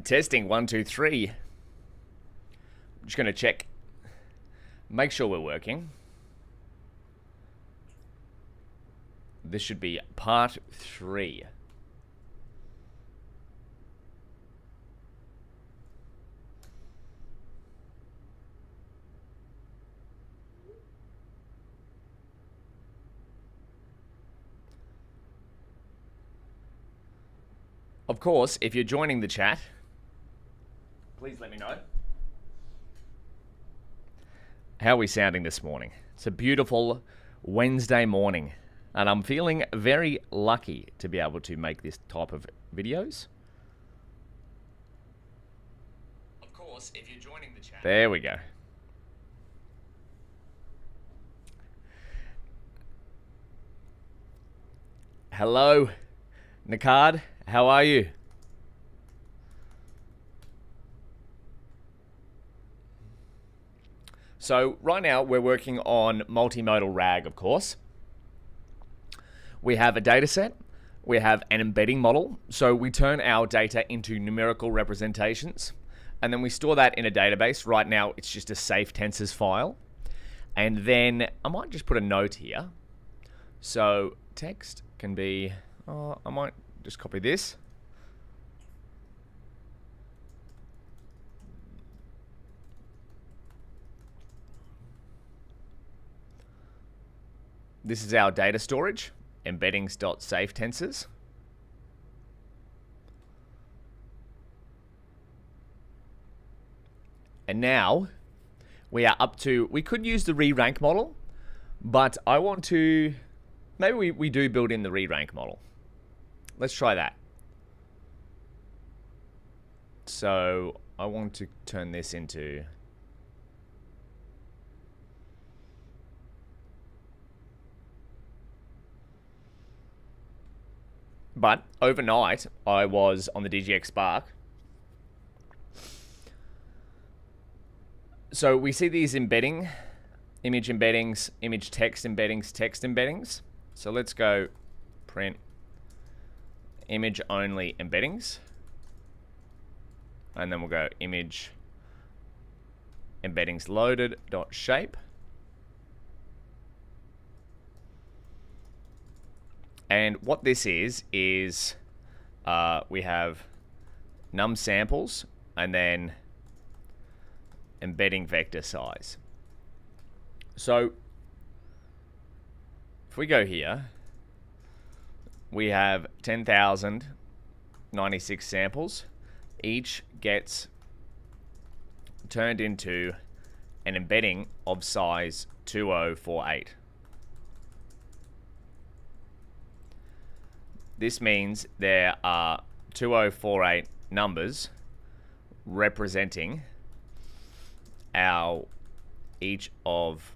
Testing 1, 2, 3. I'm just going to check. Make sure we're working. This should be part 3. Of course, if you're joining the chat, please let me know. How are we sounding this morning? It's a beautiful Wednesday morning, and I'm feeling very lucky to be able to make this type of videos. Of course, if you're joining the chat. There we go. Hello, Nikard. How are you? So right now we're working on multimodal RAG, of course. We have a data set. We have an embedding model. So we turn our data into numerical representations, and then we store that in a database. Right now it's just a safe tensors file. And then I might just put a note here. So text can be, I might just copy this. This is our data storage, embeddings.safetensors. And now we are up to, we could use the Rerank model, but I want to, maybe we do build in the Rerank model. Let's try that. So I want to turn this into, but overnight I was on the DGX Spark. So we see these embedding, image embeddings, image text embeddings, text embeddings. So let's go print image only embeddings. And then we'll go image embeddings loaded dot shape. And what this is we have num samples and then embedding vector size. So if we go here, we have 10,096 samples. Each gets turned into an embedding of size 2048. This means there are 2048 numbers representing each of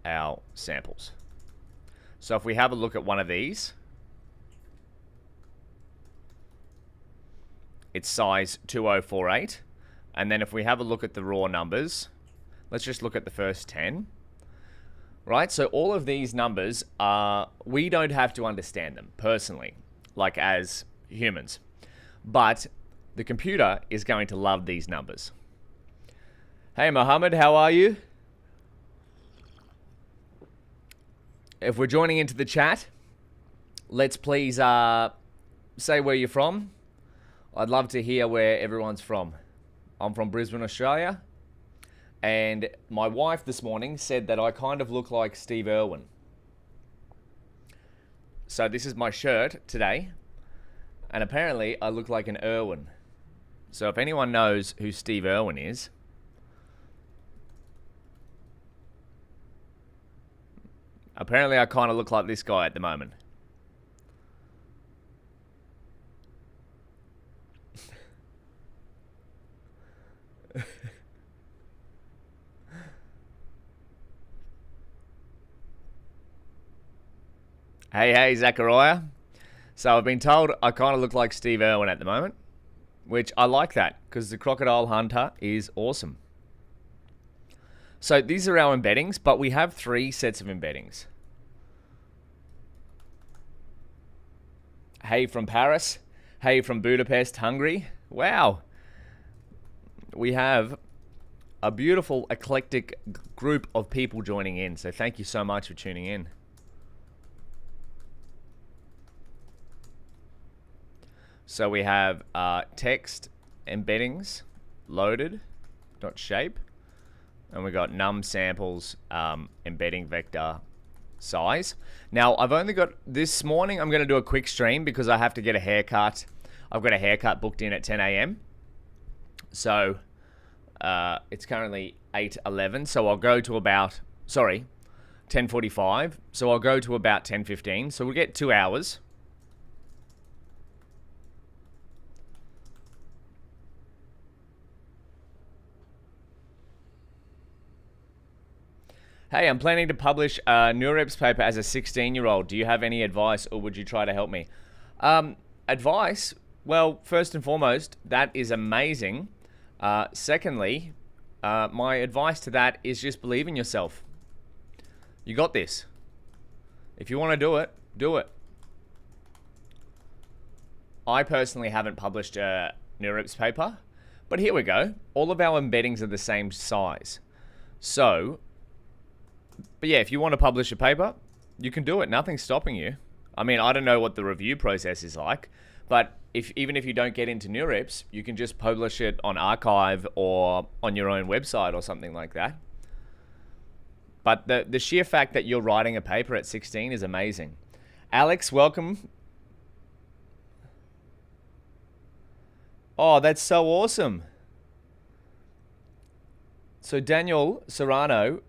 our samples. So if we have a look at one of these, it's size 2048. And then if we have a look at the raw numbers, let's just look at the first 10. Right, so all of these numbers are, we don't have to understand them personally, like as humans. But the computer is going to love these numbers. Hey Mohammed, how are you? If we're joining into the chat, let's please say where you're from. I'd love to hear where everyone's from. I'm from Brisbane, Australia. And my wife this morning said that I kind of look like Steve Irwin. So this is my shirt today. And apparently I look like an Irwin. So if anyone knows who Steve Irwin is, apparently I kind of look like this guy at the moment. Hey, Zachariah. So I've been told I kind of look like Steve Irwin at the moment, which I like that because the Crocodile Hunter is awesome. So these are our embeddings, but we have 3 sets of embeddings. Hey from Paris. Hey from Budapest, Hungary. Wow. We have a beautiful, eclectic group of people joining in. So thank you so much for tuning in. So we have text embeddings loaded .shape, and we got num samples embedding vector size. Now I've only got this morning. I'm going to do a quick stream because I have to get a haircut. I've got a haircut booked in at 10 a.m. So it's currently 8:11. So I'll go to about 10:45. So I'll go to about 10:15. So we'll get 2 hours. Hey, I'm planning to publish a NeurIPS paper as a 16-year-old. Do you have any advice, or would you try to help me? Advice? Well, first and foremost, that is amazing. Secondly, my advice to that is just believe in yourself. You got this. If you want to do it, do it. I personally haven't published a NeurIPS paper, but here we go. All of our embeddings are the same size. So, but yeah, if you want to publish a paper, you can do it. Nothing's stopping you. I mean, I don't know what the review process is like, but even if you don't get into NeurIPS, you can just publish it on archive or on your own website or something like that. But the sheer fact that you're writing a paper at 16 is amazing. Alex, welcome. Oh, that's so awesome. So Daniel Serrano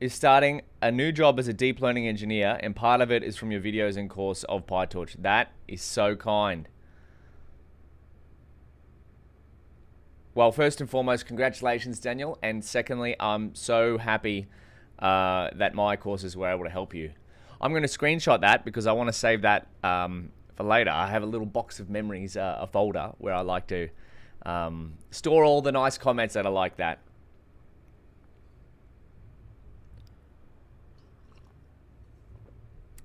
is starting a new job as a deep learning engineer, and part of it is from your videos and course of PyTorch. That is so kind. Well, first and foremost, congratulations, Daniel. And secondly, I'm so happy that my courses were able to help you. I'm going to screenshot that because I want to save that for later. I have a little box of memories, a folder, where I like to store all the nice comments that are like that.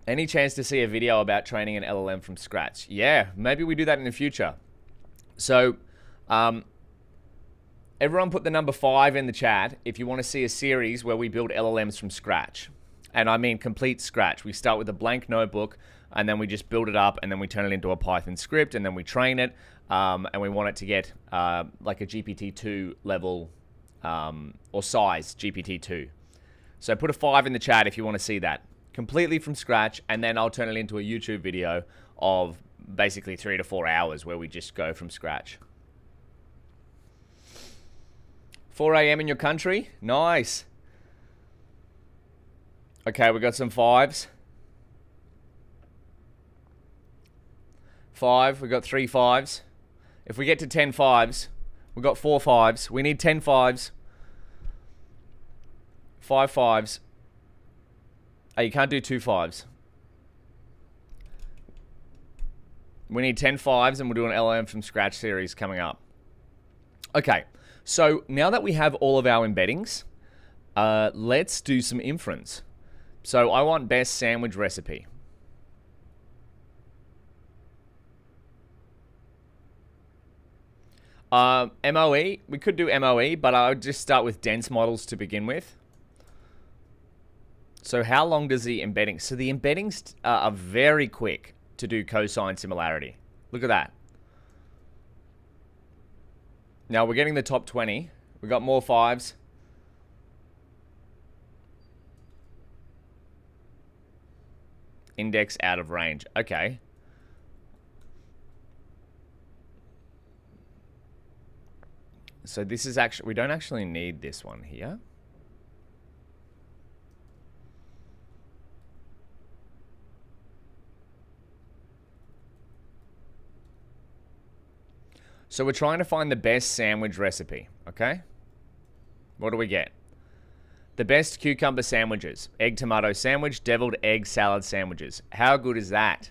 Any chance to see a video about training an LLM from scratch? Yeah, maybe we do that in the future. So, everyone put the number 5 in the chat if you want to see a series where we build LLMs from scratch. And I mean complete scratch. We start with a blank notebook, and then we just build it up, and then we turn it into a Python script, and then we train it, and we want it to get like a GPT-2 level or size GPT-2. So put a 5 in the chat if you want to see that. Completely from scratch, and then I'll turn it into a YouTube video of basically 3 to 4 hours where we just go from scratch. 4 a.m. in your country? Nice. Okay, we got some 5s. 5, we got 3 5s. If we get to 10 5s, we got 4 5s. We need 10 5s. 5 5s. Oh, you can't do 2 5s. We need 10 5s, and we'll do an LLM from scratch series coming up. Okay, so now that we have all of our embeddings, let's do some inference. So I want best sandwich recipe. MOE, we could do MOE, but I would just start with dense models to begin with. So how long does the embedding? So the embeddings are very quick to do cosine similarity. Look at that. Now we're getting the top 20. We got more 5s. Index out of range. Okay. So this is actually, we don't actually need this one here. So we're trying to find the best sandwich recipe, okay? What do we get? The best cucumber sandwiches. Egg tomato sandwich, deviled egg salad sandwiches. How good is that?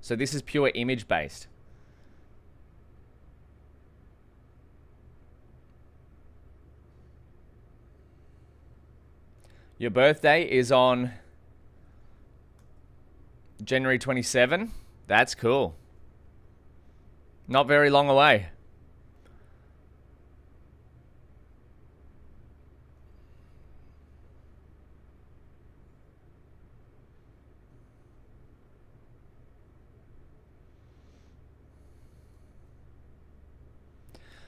So this is pure image based. Your birthday is on January 27. That's cool. Not very long away.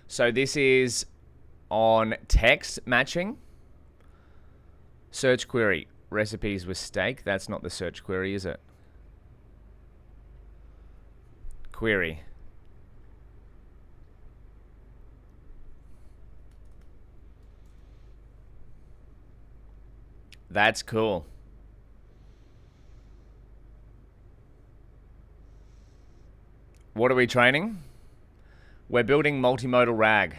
So this is on text matching. Search query, recipes with steak. That's not the search query, is it? Query. That's cool. What are we training? We're building multimodal RAG.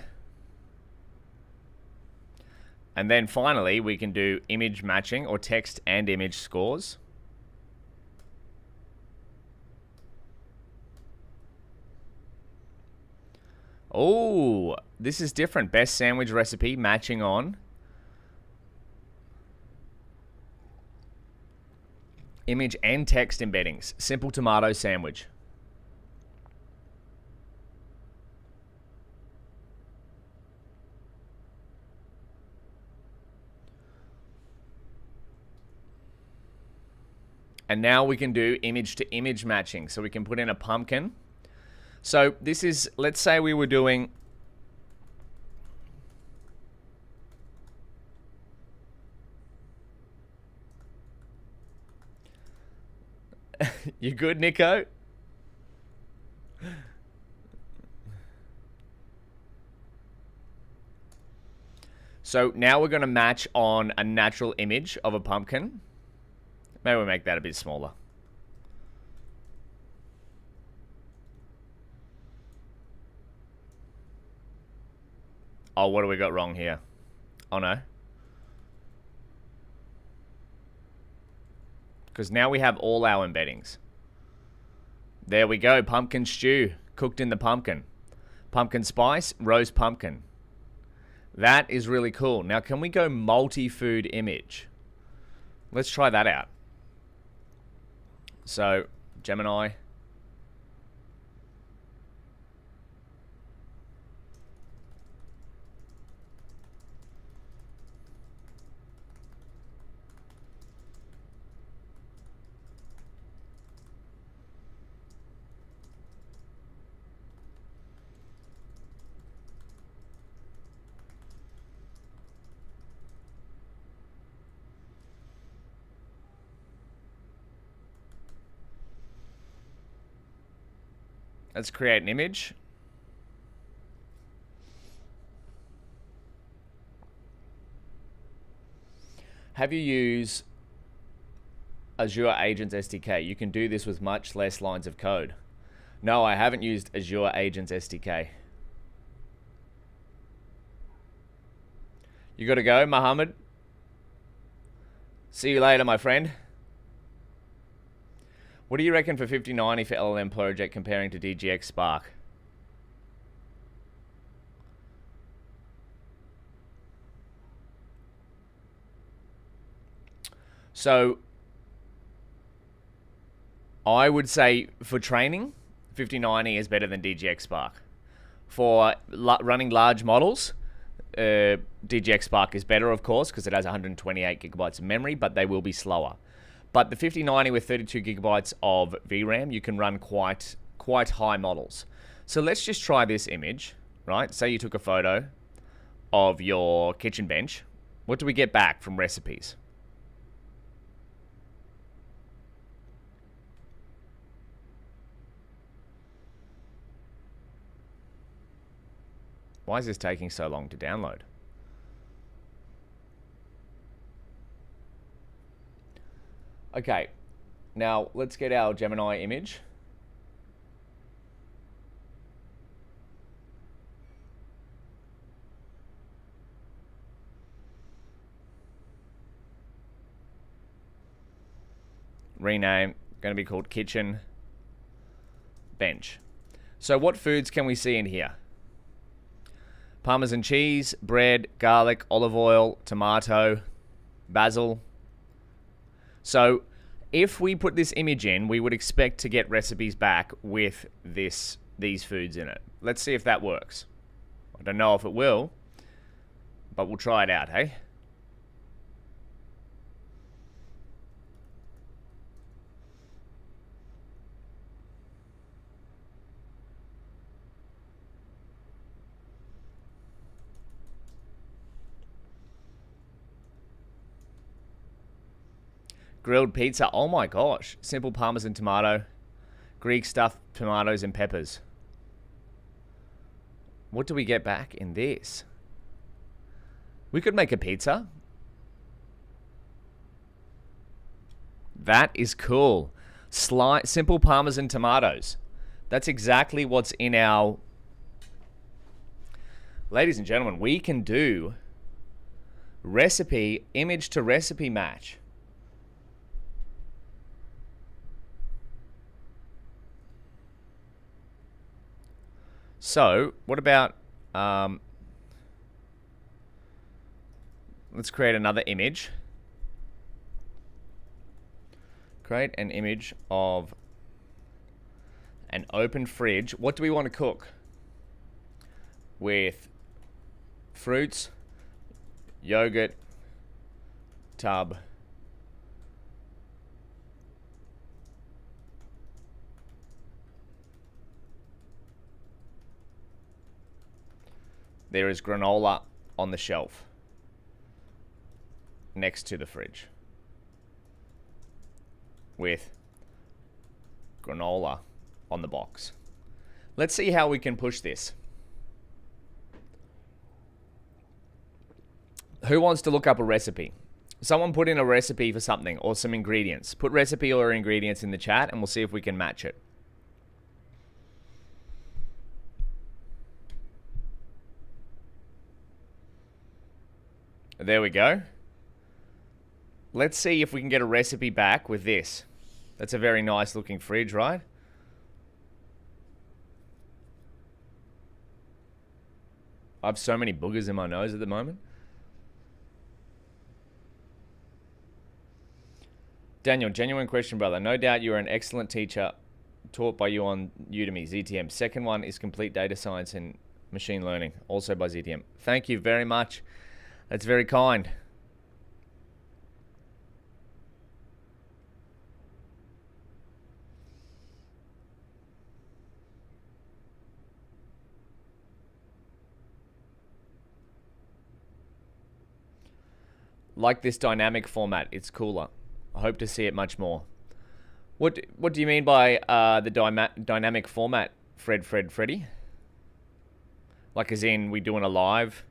And then finally, we can do image matching or text and image scores. Oh, this is different. Best sandwich recipe matching on image and text embeddings. Simple tomato sandwich. And now we can do image to image matching. So we can put in a pumpkin. So this is, let's say we were doing you good, Nico? So now we're going to match on a natural image of a pumpkin. Maybe we'll make that a bit smaller. Oh, what do we got wrong here? Oh, no. Because now we have all our embeddings. There we go. Pumpkin stew. Cooked in the pumpkin. Pumpkin spice. Roast pumpkin. That is really cool. Now, can we go multi-food image? Let's try that out. So, Gemini. Let's create an image. Have you used Azure Agents SDK? You can do this with much less lines of code. No, I haven't used Azure Agents SDK. You got to go, Mohammed. See you later, my friend. What do you reckon for 5090 for LLM project comparing to DGX Spark? So, I would say for training, 5090 is better than DGX Spark. For running large models, DGX Spark is better, of course, because it has 128 gigabytes of memory, but they will be slower. But the 5090 with 32 gigabytes of VRAM, you can run quite high models. So let's just try this image, right? Say you took a photo of your kitchen bench. What do we get back from recipes? Why is this taking so long to download? Okay, now let's get our Gemini image. Rename, going to be called kitchen bench. So what foods can we see in here? Parmesan cheese, bread, garlic, olive oil, tomato, basil. So if we put this image in, we would expect to get recipes back with this these foods in it. Let's see if that works. I don't know if it will, but we'll try it out, hey? Grilled pizza. Oh my gosh. Simple Parmesan tomato. Greek stuffed tomatoes and peppers. What do we get back in this? We could make a pizza. That is cool. Simple Parmesan tomatoes. That's exactly what's in our... Ladies and gentlemen, we can do recipe, image to recipe match. So, what about, let's create another image. Create an image of an open fridge. What do we want to cook? With fruits, yogurt, tub, there is granola on the shelf next to the fridge with granola on the box. Let's see how we can push this. Who wants to look up a recipe? Someone put in a recipe for something or some ingredients. Put recipe or ingredients in the chat and we'll see if we can match it. There we go. Let's see if we can get a recipe back with this. That's a very nice looking fridge, right? I have so many boogers in my nose at the moment. Daniel, genuine question, brother. No doubt you are an excellent teacher taught by you on Udemy, ZTM. Second one is complete data science and machine learning, also by ZTM. Thank you very much. That's very kind. Like this dynamic format, it's cooler. I hope to see it much more. What do you mean by the dynamic format, Freddy? Like as in we doing a live?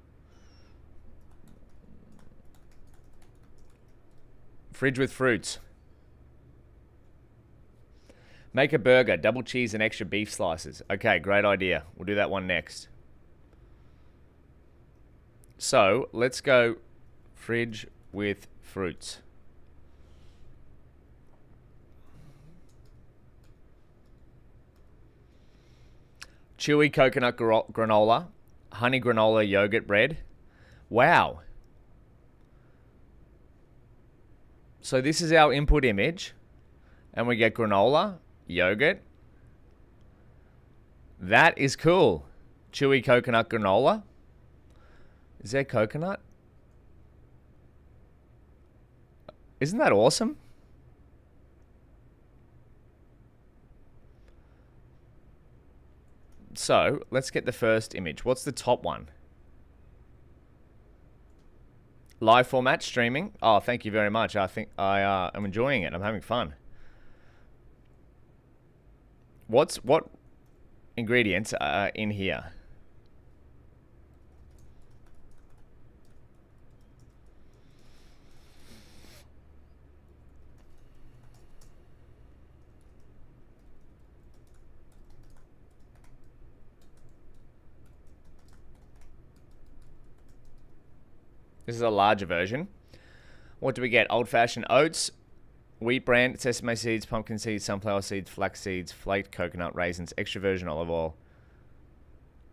Fridge with fruits. Make a burger, double cheese and extra beef slices. Okay, great idea. We'll do that one next. So, let's go fridge with fruits. Chewy coconut granola, honey granola yogurt bread. Wow. So this is our input image, and we get granola, yogurt. That is cool. Chewy coconut granola. Is there coconut? Isn't that awesome? So let's get the first image. What's the top one? Live format streaming. Oh, thank you very much. I think I am enjoying it. I'm having fun. What ingredients are in here? This is a larger version. What do we get? Old-fashioned oats, wheat bran, sesame seeds, pumpkin seeds, sunflower seeds, flax seeds, flaked coconut, raisins, extra virgin olive oil.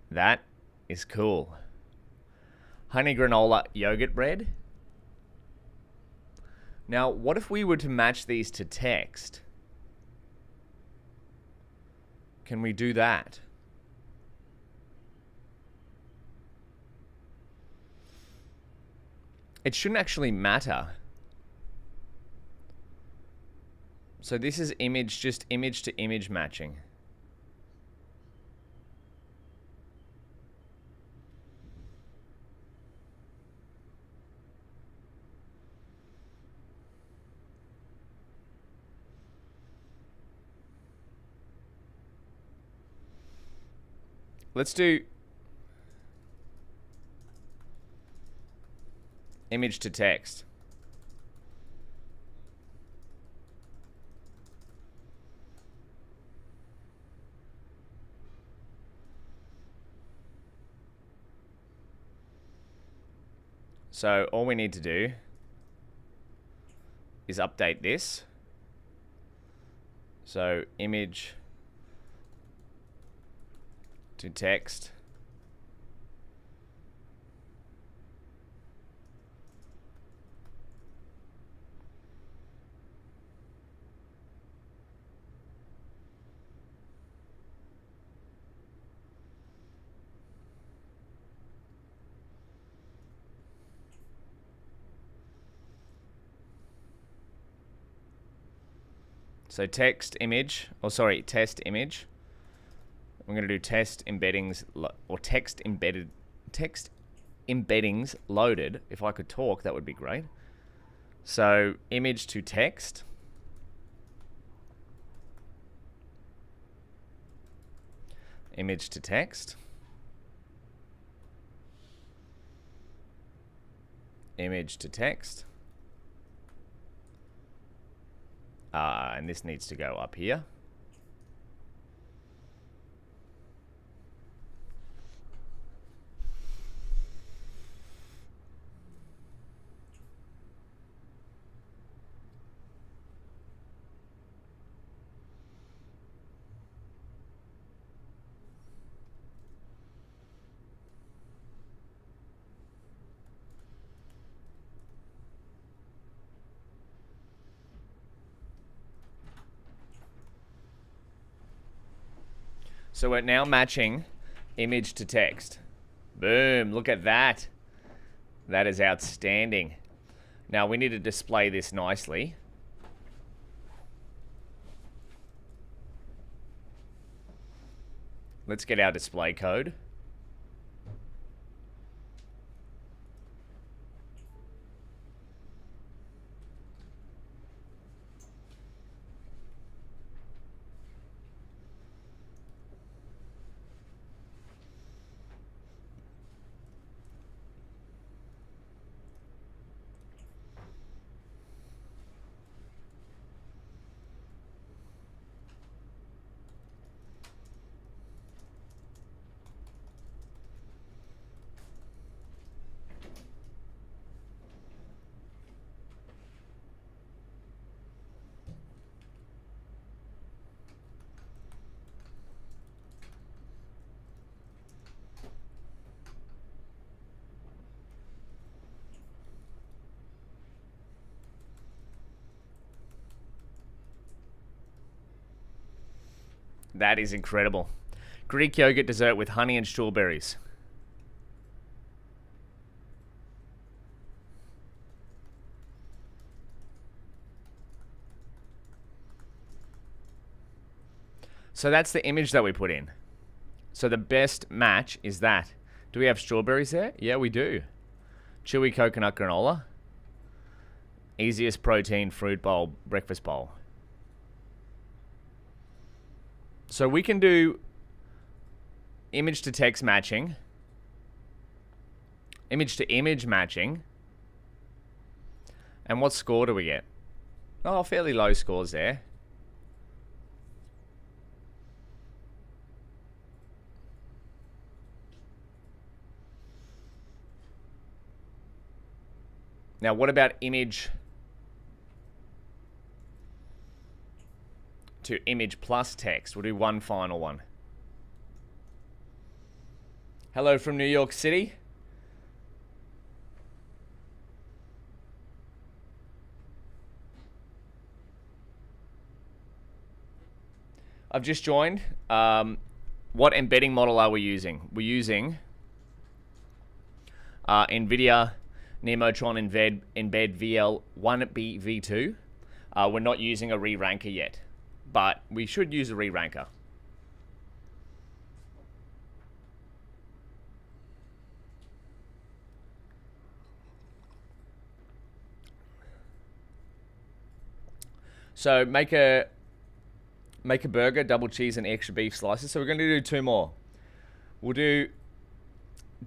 That is cool. Honey granola yogurt bread. Now, what if we were to match these to text? Can we do that? It shouldn't actually matter. So this is image, just image to image matching. Let's do image to text. So all we need to do is update this. So image to text. So text image, or sorry, test image. I'm going to do test embeddings, or text embeddings loaded. If I could talk, that would be great. So image to text. Image to text. Image to text. And this needs to go up here. So we're now matching image to text. Boom, look at that. That is outstanding. Now we need to display this nicely. Let's get our display code. That is incredible. Greek yogurt dessert with honey and strawberries. So that's the image that we put in. So the best match is that. Do we have strawberries there? Yeah, we do. Chewy coconut granola. Easiest protein fruit bowl, breakfast bowl. So we can do image to text matching, image to image matching, and what score do we get? Oh, fairly low scores there. Now, what about image to image plus text? We'll do one final one. Hello from New York City. I've just joined. What embedding model are we using? We're using NVIDIA Nemotron embed VL1BV2. We're not using a Reranker yet, but we should use a Reranker. So make a burger, double cheese, and extra beef slices. So we're going to do 2 more. We'll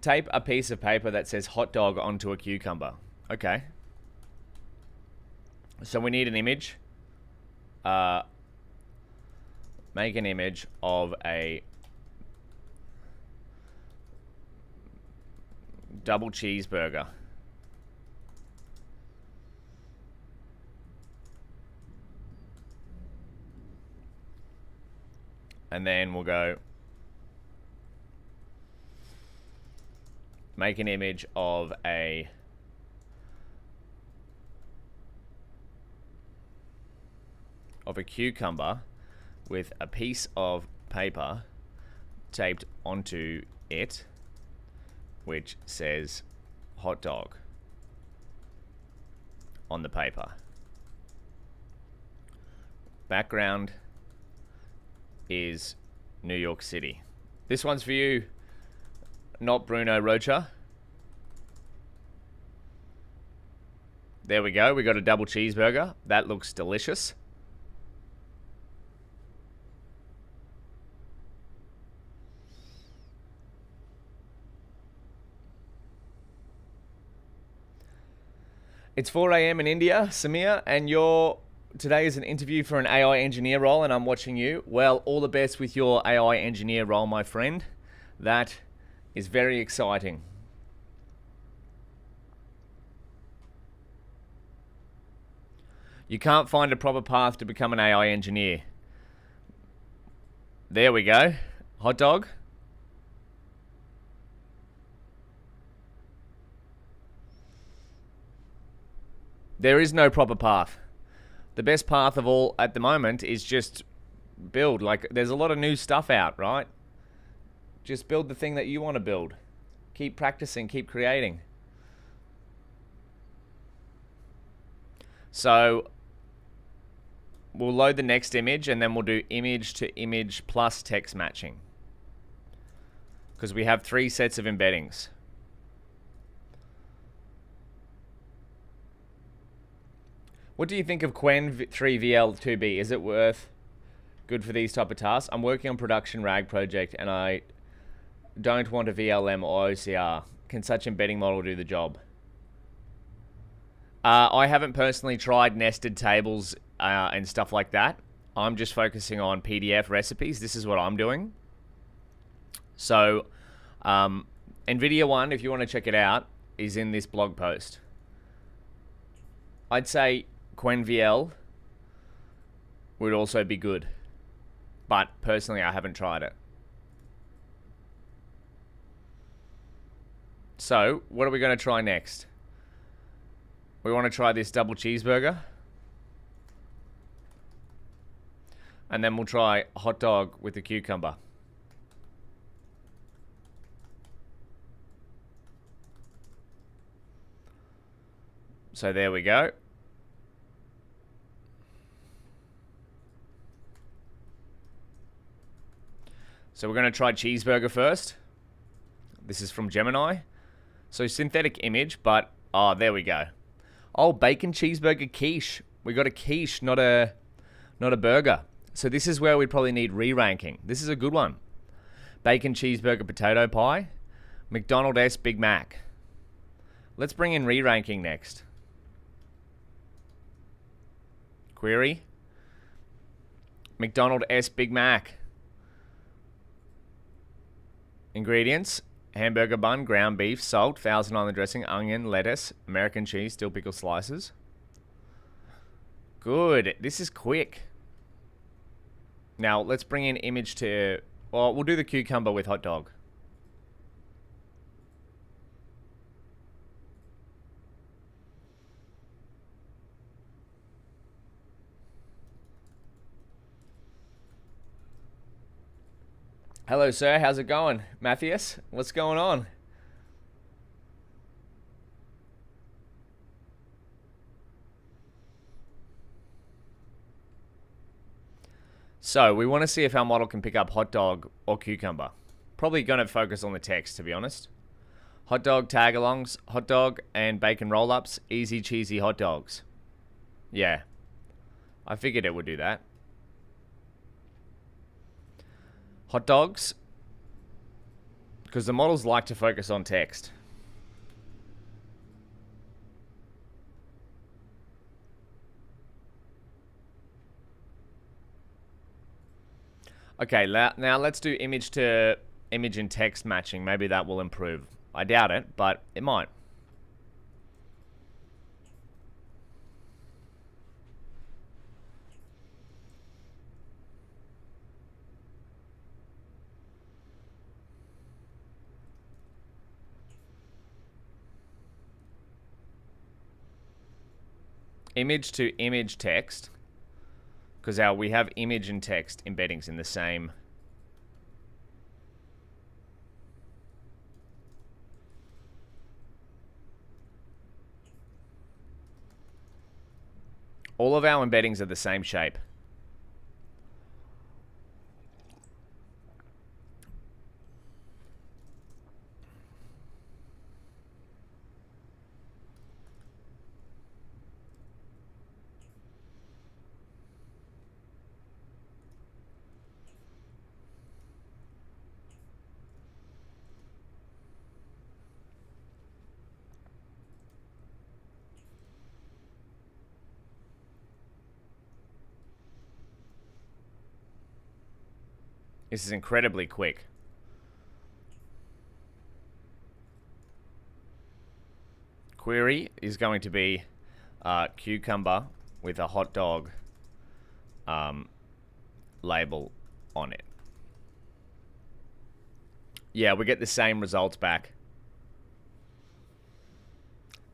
tape a piece of paper that says hot dog onto a cucumber. Okay. So we need an image. Make an image of a double cheeseburger. And then we'll go make an image of a cucumber with a piece of paper taped onto it, which says hot dog on the paper. Background is New York City. This one's for you, not Bruno Rocha. There we go. We got a double cheeseburger. That looks delicious. It's 4 a.m. in India, Samir, and today is an interview for an AI engineer role, and I'm watching you. Well, all the best with your AI engineer role, my friend. That is very exciting. You can't find a proper path to become an AI engineer. There we go. Hot dog. There is no proper path. The best path of all at the moment is just build. Like, there's a lot of new stuff out, right? Just build the thing that you want to build. Keep practicing, keep creating. So we'll load the next image, and then we'll do image to image plus text matching, because we have 3 sets of embeddings. What do you think of Qwen 3VL2B? Is it good for these type of tasks? I'm working on production RAG project, and I don't want a VLM or OCR. Can such embedding model do the job? I haven't personally tried nested tables and stuff like that. I'm just focusing on PDF recipes. This is what I'm doing. So NVIDIA one, if you want to check it out, is in this blog post. I'd say Qwen VL would also be good, but personally I haven't tried it. So what are we going to try next? We want to try this double cheeseburger, and then we'll try a hot dog with a cucumber. So there we go. So we're going to try cheeseburger first. This is from Gemini. So synthetic image, but there we go. Oh, bacon cheeseburger quiche. We got a quiche, not a burger. So this is where we probably need re-ranking. This is a good one. Bacon cheeseburger potato pie. McDonald's Big Mac. Let's bring in re-ranking next. Query. McDonald's Big Mac. Ingredients: hamburger bun, ground beef, salt, Thousand Island dressing, onion, lettuce, American cheese, dill pickle slices. Good. This is quick. Now let's bring in image to... Well, we'll do the cucumber with hot dog. Hello, sir. How's it going? Matthias, what's going on? So we want to see if our model can pick up hot dog or cucumber. Probably going to focus on the text, to be honest. Hot dog tag-alongs, hot dog and bacon roll-ups, easy cheesy hot dogs. Yeah, I figured it would do that. Hot dogs, because the models like to focus on text. Okay, now let's do image to image and text matching. Maybe that will improve. I doubt it, but it might. Image to image text, because we have image and text embeddings in the same. All of our embeddings are the same shape. This is incredibly quick. Query is going to be cucumber with a hot dog label on it. Yeah, we get the same results back.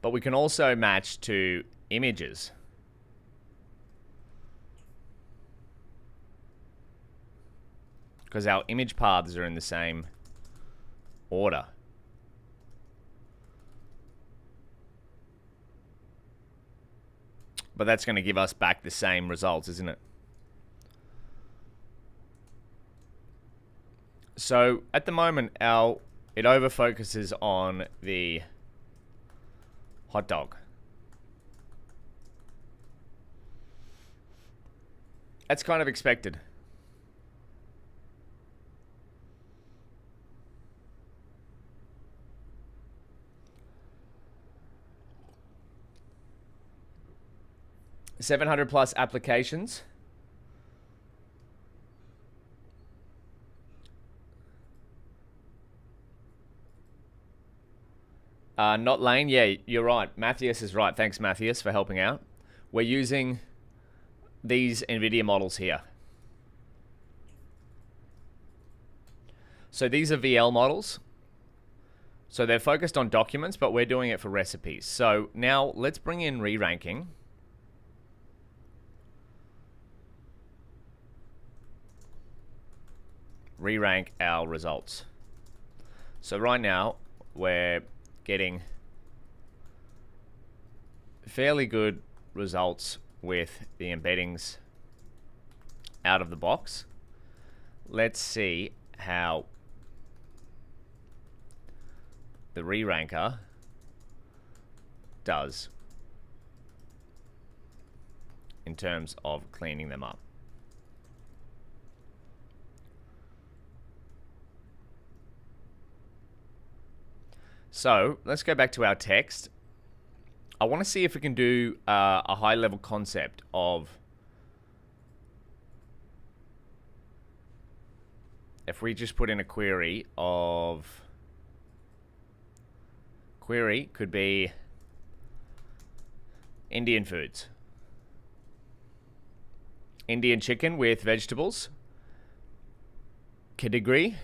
But we can also match to images. Because our image paths are in the same order. But that's going to give us back the same results, isn't it? So at the moment, it over focuses on the hot dog. That's kind of expected. +700 applications. Not Lane. Yeah, you're right. Matthias is right. Thanks, Matthias, for helping out. We're using these NVIDIA models here. So these are VL models. So they're focused on documents, but we're doing it for recipes. So now let's bring in Reranking. Rerank our results. So right now we're getting fairly good results with the embeddings out of the box. Let's see how the re-ranker does in terms of cleaning them up. So let's go back to our text. I want to see if we can do a high-level concept of if we just put in a query of could be Indian foods. Indian chicken with vegetables. Kedgiri.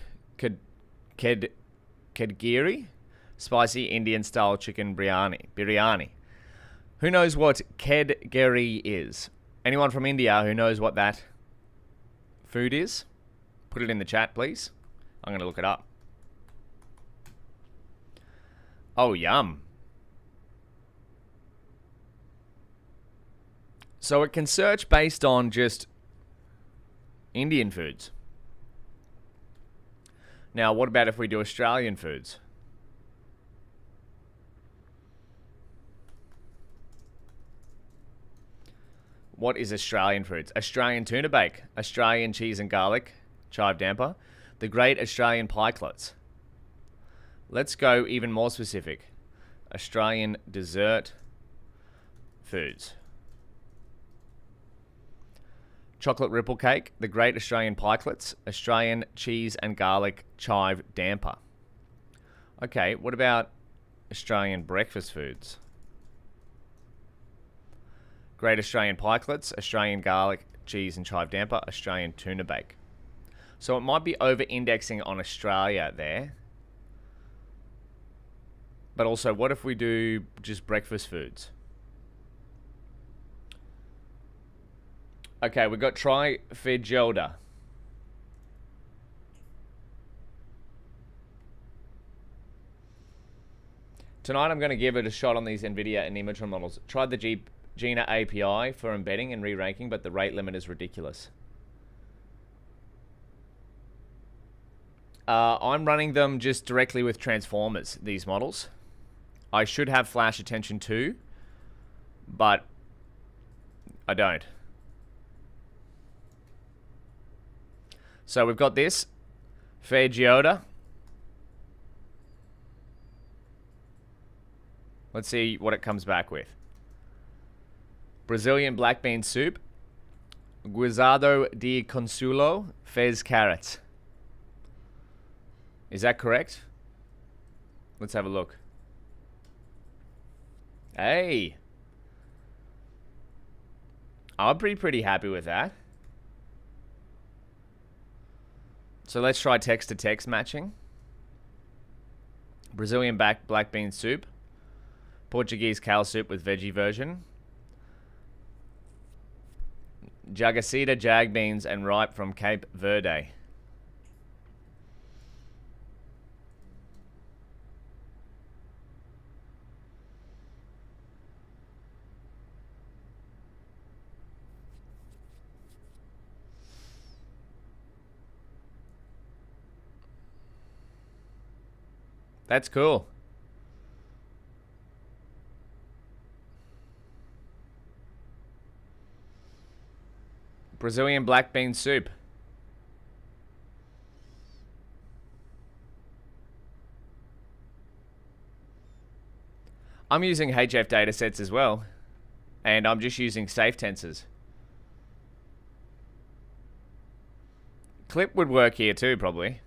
Spicy Indian style chicken biryani. Who knows what kedgiri is? Anyone from India who knows what that food is? Put it in the chat, please. I'm going to look it up. Oh, yum. So it can search based on just Indian foods. Now, what about if we do Australian foods? What is Australian foods? Australian tuna bake, Australian cheese and garlic, chive damper, the Great Australian Pikelets. Let's go even more specific. Australian dessert foods. Chocolate ripple cake, the Great Australian Pikelets, Australian cheese and garlic, chive damper. Okay, what about Australian breakfast foods? Great Australian Pikelets, Australian garlic, cheese and chive damper, Australian tuna bake. So it might be over-indexing on Australia there. But also, what if we do just breakfast foods? Okay, we've got Trifigilda. Tonight I'm going to give it a shot on these NVIDIA Nemotron models. Tried the Gina API for embedding and re-ranking, but the rate limit is ridiculous. I'm running them just directly with transformers, these models. I should have flash attention too, but I don't. So we've got this, Fagiota. Let's see what it comes back with. Brazilian black bean soup, guisado de consulo, fez carrots. Is that correct? Let's have a look. Hey. I'm pretty happy with that. So let's try text-to-text matching. Brazilian black bean soup. Portuguese kale soup with veggie version. Jagacita jag beans and ripe from Cape Verde. That's cool. Brazilian black bean soup. I'm using HF datasets as well, and I'm just using safe tensors. Clip would work here too, probably.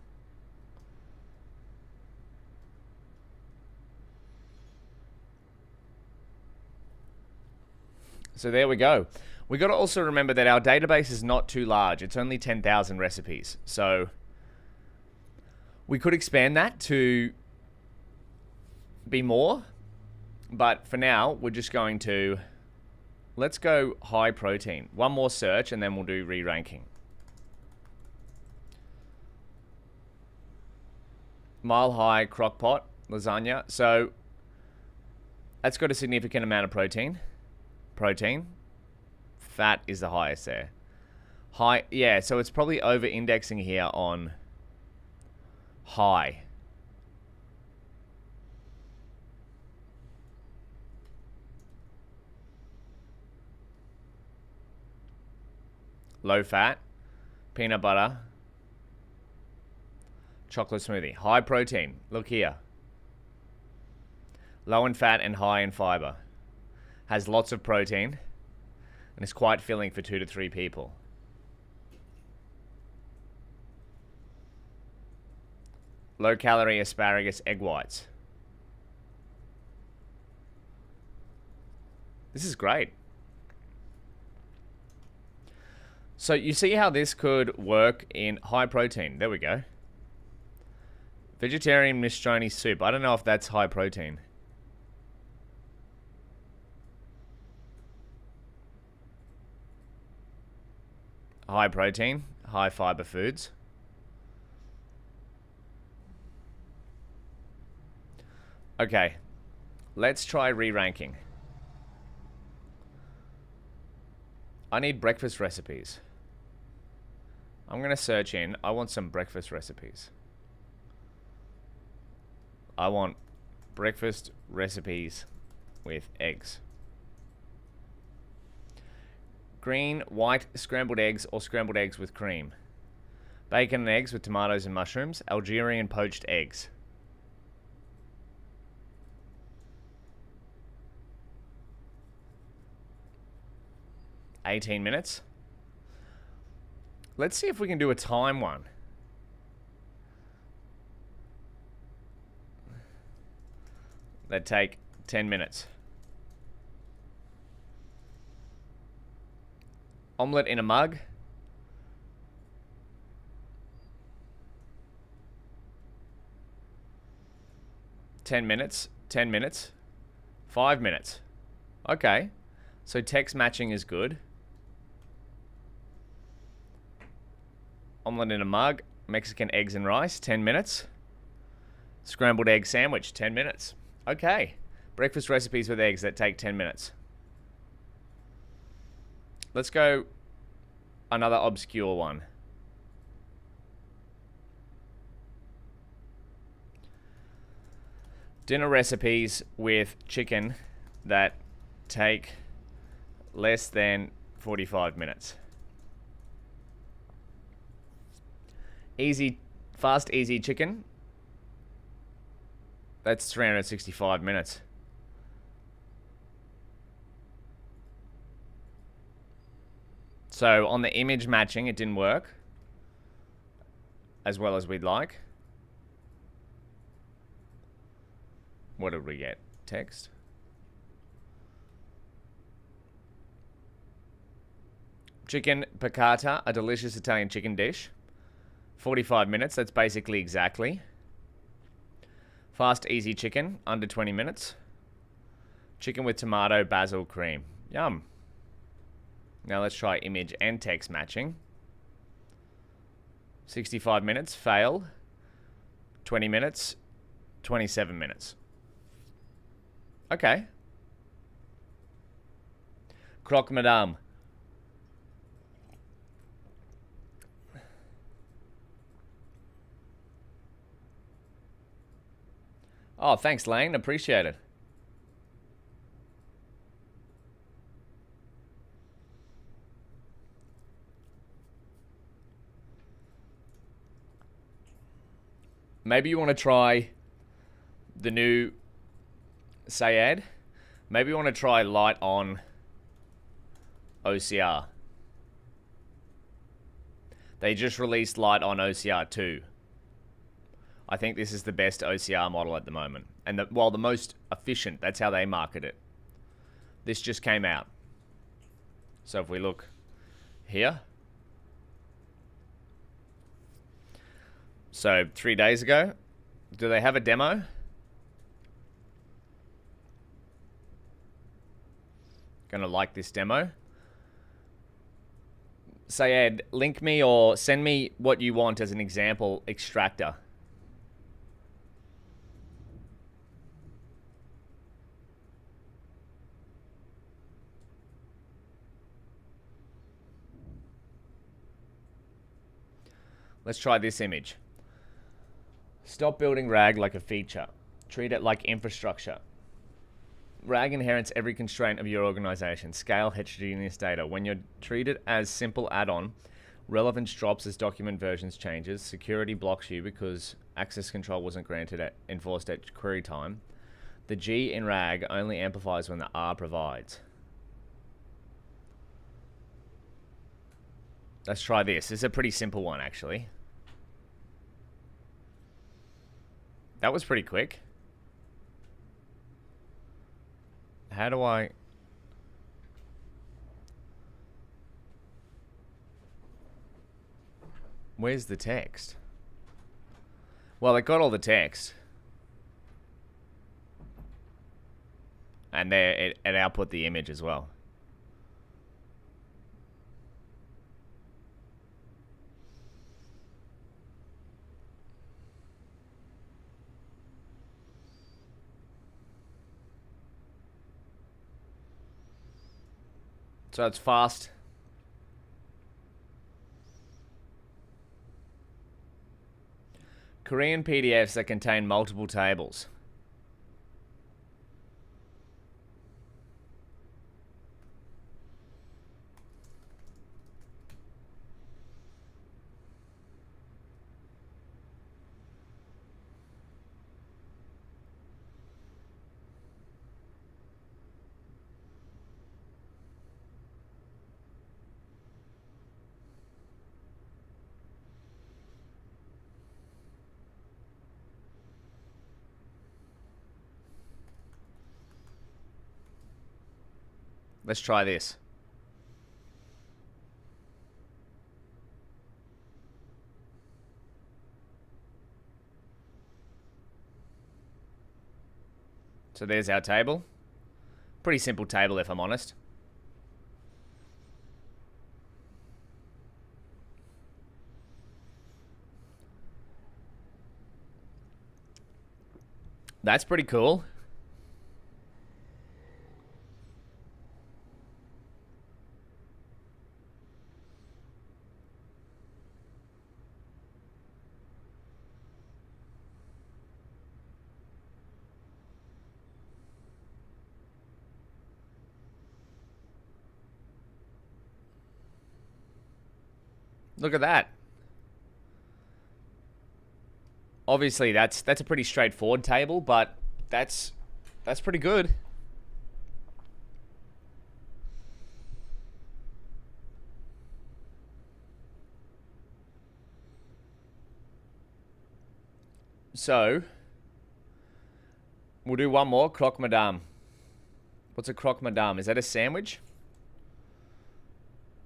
So there we go. We got to also remember that our database is not too large. It's only 10,000 recipes. So we could expand that to be more. But for now, we're just going to, let's go high protein. One more search and then we'll do re-ranking. Mile high crock pot lasagna. So that's got a significant amount of protein. Fat is the highest there. High, yeah, so it's probably over indexing here on high. Low fat, peanut butter, chocolate smoothie. High protein, look here. Low in fat and high in fiber. Has lots of protein and is quite filling for 2 to 3 people. Low calorie asparagus egg whites. This is great. So you see how this could work in high protein. There we go. Vegetarian minestrone soup. I don't know if that's high protein. High protein, high fiber foods. Okay, let's try re-ranking. I need breakfast recipes. I'm going to search in. I want some breakfast recipes. I want breakfast recipes with eggs. Green, white, scrambled eggs or scrambled eggs with cream. Bacon and eggs with tomatoes and mushrooms. Algerian poached eggs. $18 minutes. Let's see if we can do a time one. That take 10 minutes. Omelette in a mug. $10 minutes. 10 minutes. 5 minutes. Okay. So text matching is good. Omelette in a mug. Mexican eggs and rice. 10 minutes. Scrambled egg sandwich. 10 minutes. Okay. Breakfast recipes with eggs that take 10 minutes. Let's go another obscure one. Dinner recipes with chicken that take less than 45 minutes. Fast, easy chicken. That's 365 minutes. So on the image matching, it didn't work as well as we'd like. What did we get? Text. Chicken piccata, a delicious Italian chicken dish. 45 minutes, that's basically exactly. Fast, easy chicken, under 20 minutes. Chicken with tomato, basil, cream. Yum. Now let's try image and text matching. 65 minutes, failed. 20 minutes, 27 minutes. Okay. Croque Madame. Oh, thanks, Lane. Appreciate it. Maybe you want to try the new Sayed. Maybe you want to try light on OCR. They just released light on OCR 2. I think this is the best OCR model at the moment. And the most efficient. That's how they market it. This just came out. So if we look here. So 3 days ago. Do they have a demo? Gonna like this demo. Sayed, link me or send me what you want as an example extractor. Let's try this image. Stop building RAG like a feature. Treat it like infrastructure. RAG inherits every constraint of your organization. Scale heterogeneous data. When you're treated as simple add-on, relevance drops as document versions changes. Security blocks you because access control wasn't enforced at query time. The G in RAG only amplifies when the R provides. Let's try this. This is a pretty simple one, actually. That was pretty quick. How do I... Where's the text? Well, it got all the text. And there, it output the image as well. So it's fast. Korean PDFs that contain multiple tables. Let's try this. So there's our table. Pretty simple table, if I'm honest. That's pretty cool. Look at that. Obviously, that's a pretty straightforward table, but that's pretty good. So, we'll do one more, croque madame. What's a croque madame? Is that a sandwich?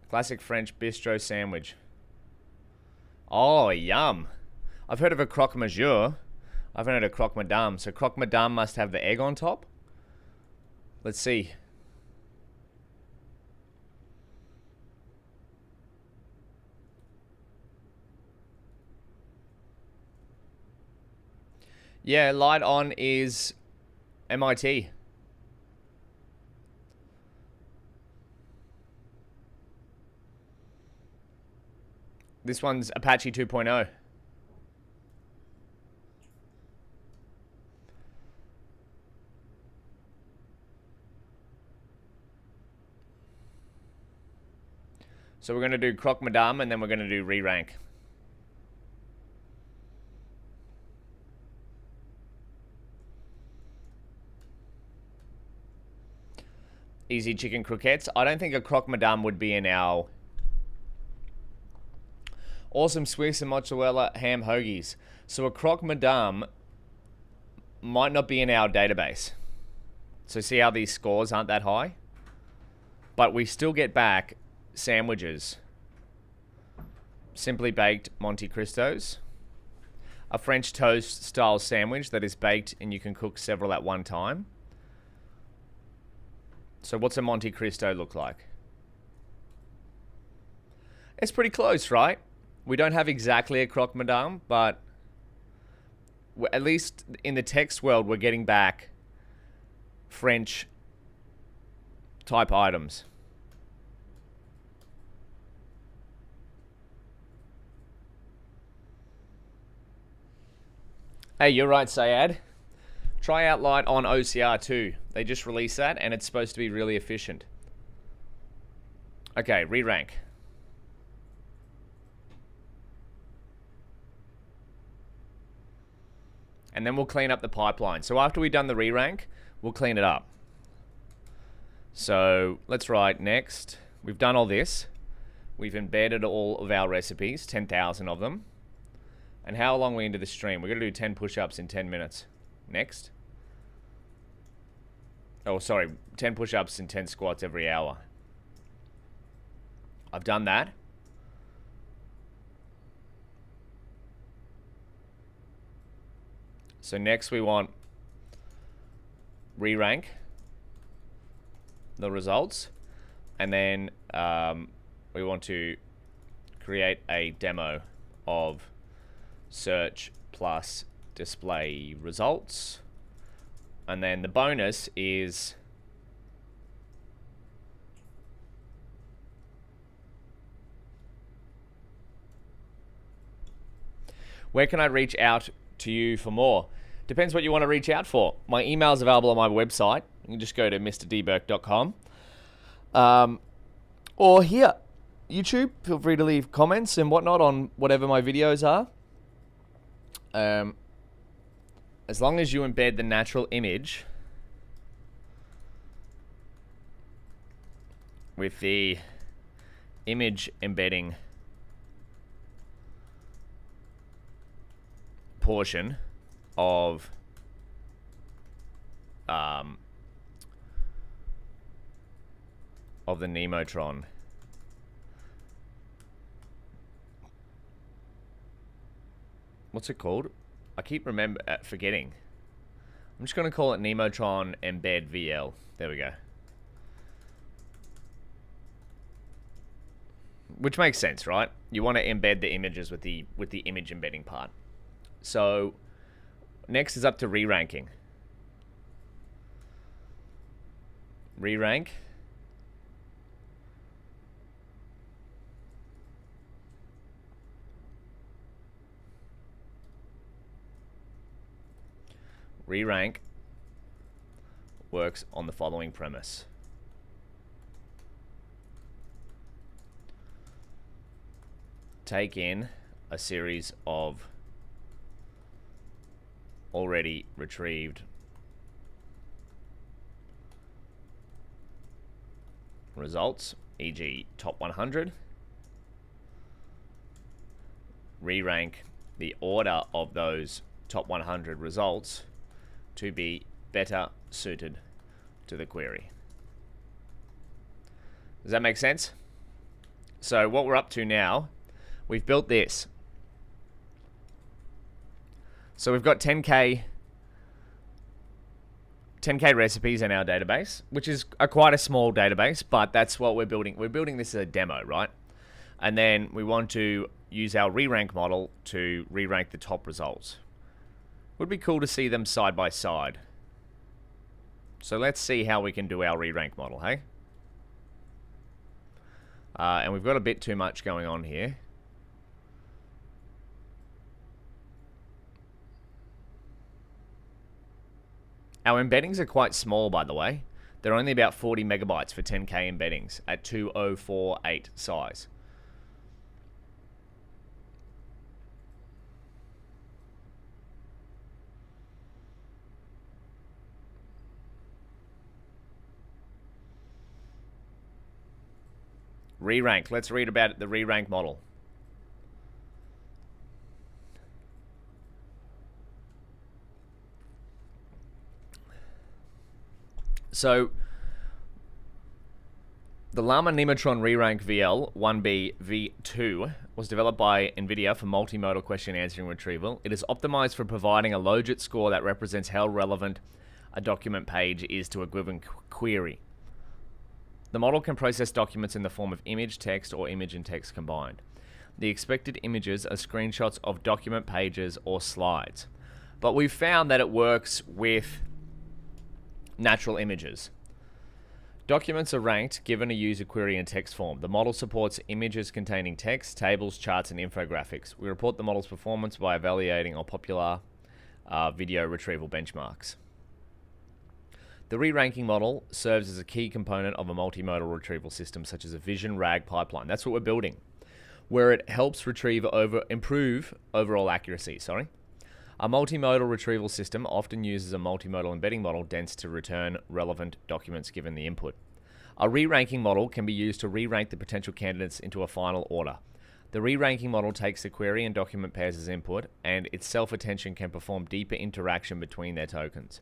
Classic French bistro sandwich. Oh, yum. I've heard of a croque monsieur. I haven't heard of croque madame. So croque madame must have the egg on top. Let's see. Yeah, light on is MIT. This one's Apache 2.0. So we're going to do croque madame and then we're going to do Rerank. Easy chicken croquettes. I don't think a croque madame would be in our awesome Swiss and mozzarella ham hoagies. So a croque madame might not be in our database. So see how these scores aren't that high? But we still get back sandwiches. Simply baked Monte Cristos. A French toast style sandwich that is baked and you can cook several at one time. So what's a Monte Cristo look like? It's pretty close, right? We don't have exactly a croque madame, but at least in the text world, we're getting back French type items. Hey, you're right, Sayad. Try out light on OCR 2. They just released that, and it's supposed to be really efficient. Okay, Rerank. And then we'll clean up the pipeline. So after we've done the Rerank, we'll clean it up. So let's write next. We've done all this. We've embedded all of our recipes, 10,000 of them. And how long are we into the stream? We're going to do 10 push-ups in 10 minutes. Next. Oh, sorry. 10 push-ups and 10 squats every hour. I've done that. So next we want Rerank the results. And then we want to create a demo of search plus display results. And then the bonus is Where can I reach out to you for more? Depends what you want to reach out for. My email is available on my website. You can just go to mrdburke.com. Or here, YouTube. Feel free to leave comments and whatnot on whatever my videos are. As long as you embed the natural image with the image embedding portion of the Nemotron. What's it called? I keep forgetting. I'm just going to call it Nemotron Embed VL. There we go. Which makes sense, right? You want to embed the images with the image embedding part. So next is up to re-ranking. Rerank. Rerank works on the following premise. Take in a series of already retrieved results, e.g. top 100. Re-rank the order of those top 100 results to be better suited to the query. Does that make sense? So what we're up to now, we've built this. So we've got 10K recipes in our database, which is quite a small database, but that's what we're building. We're building this as a demo, right? And then we want to use our re-rank model to re-rank the top results. Would be cool to see them side by side. So let's see how we can do our re-rank model, hey? And we've got a bit too much going on here. Our embeddings are quite small, by the way. They're only about 40 megabytes for 10K embeddings at 2048 size. Rerank. Let's read about the rerank model. So, the Llama Nemotron Rerank VL 1B V2 was developed by NVIDIA for multimodal question answering retrieval. It is optimized for providing a logit score that represents how relevant a document page is to a given query. The model can process documents in the form of image, text, or image and text combined. The expected images are screenshots of document pages or slides. But we've found that it works with natural images. Documents are ranked given a user query in text form. The model supports images containing text, tables, charts, and infographics. We report the model's performance by evaluating on popular video retrieval benchmarks. The re-ranking model serves as a key component of a multimodal retrieval system such as a vision RAG pipeline. That's what we're building, where it helps improve overall accuracy. A multimodal retrieval system often uses a multimodal embedding model dense to return relevant documents given the input. A re-ranking model can be used to re-rank the potential candidates into a final order. The re-ranking model takes the query and document pairs as input, and its self-attention can perform deeper interaction between their tokens.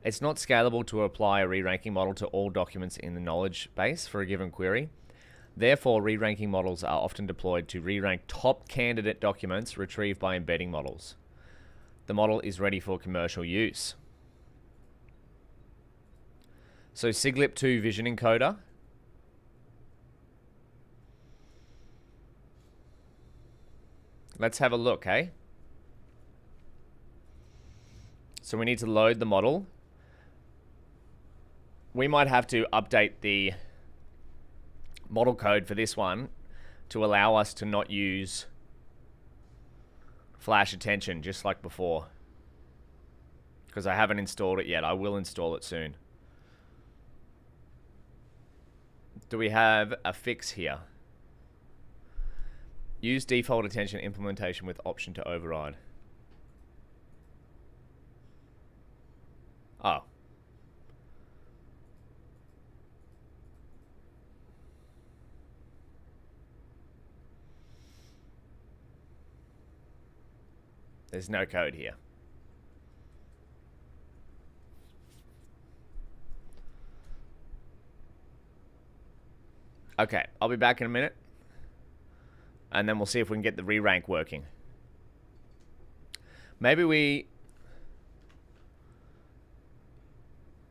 It's not scalable to apply a re-ranking model to all documents in the knowledge base for a given query. Therefore, re-ranking models are often deployed to re-rank top candidate documents retrieved by embedding models. The model is ready for commercial use. So SIGLIP2 vision encoder. Let's have a look, hey? So we need to load the model. We might have to update the model code for this one to allow us to not use flash attention just like before. Because I haven't installed it yet. I will install it soon. Do we have a fix here? Use default attention implementation with option to override. Oh. There's no code here. Okay, I'll be back in a minute. And then we'll see if we can get the re-rank working. Maybe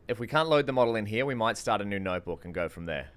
if we can't load the model in here, we might start a new notebook and go from there.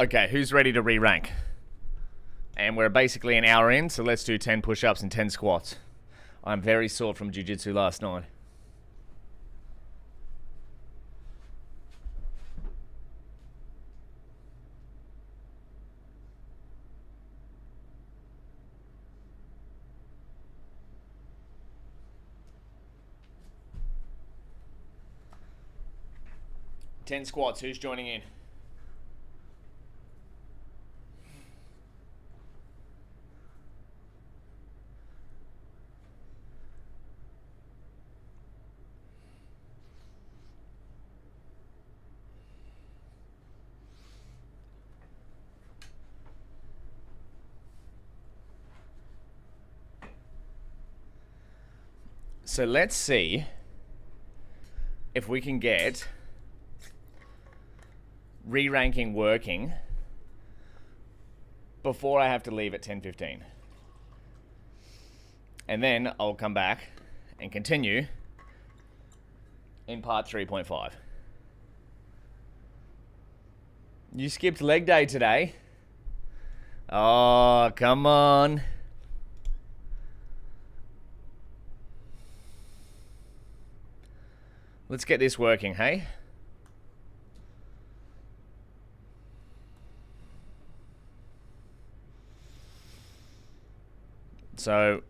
Okay, who's ready to re-rank? And we're basically an hour in, so let's do 10 push-ups and 10 squats. I'm very sore from jiu-jitsu last night. Ten squats. Who's joining in? So let's see if we can get re-ranking working before I have to leave at 10:15. And then I'll come back and continue in part 3.5. You skipped leg day today. Oh, come on. Let's get this working, hey? So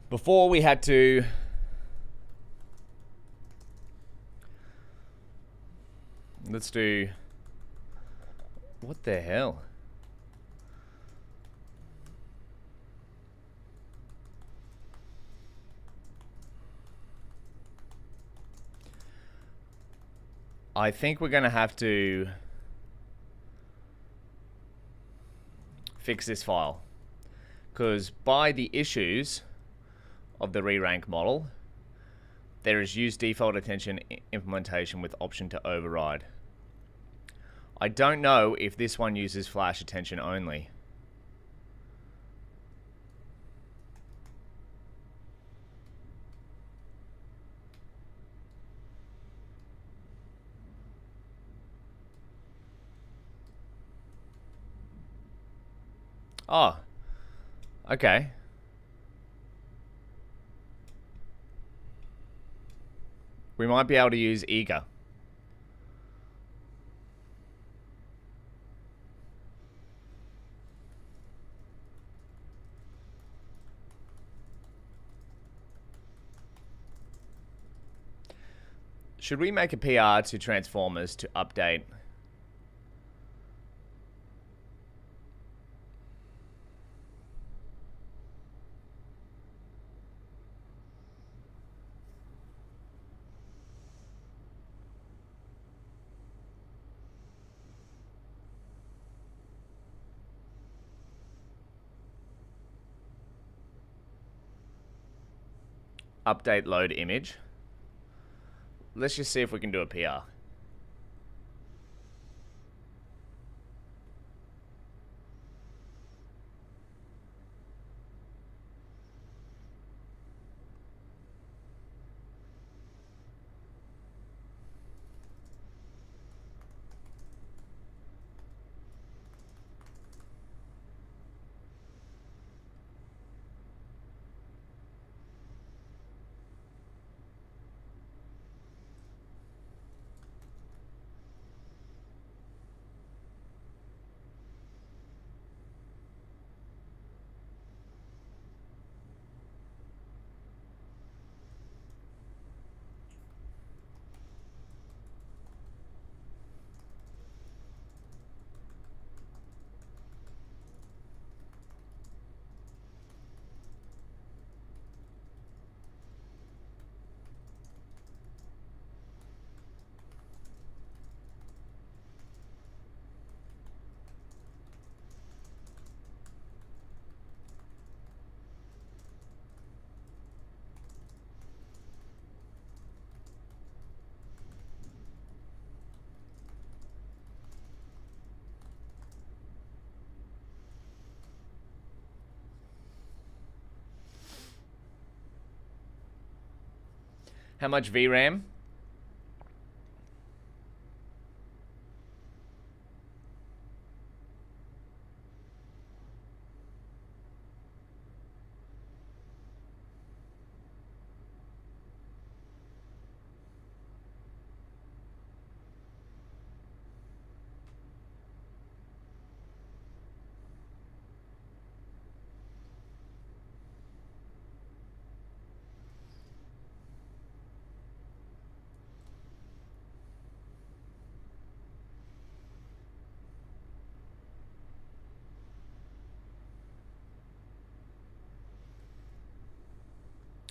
before we had to let's do what the hell? I think we're going to have to fix this file, because by the issues of the Rerank model, there is use default attention implementation with option to override. I don't know if this one uses flash attention only. Oh, okay. We might be able to use eager. Should we make a PR to transformers to update? Update load image. Let's just see if we can do a PR. How much VRAM?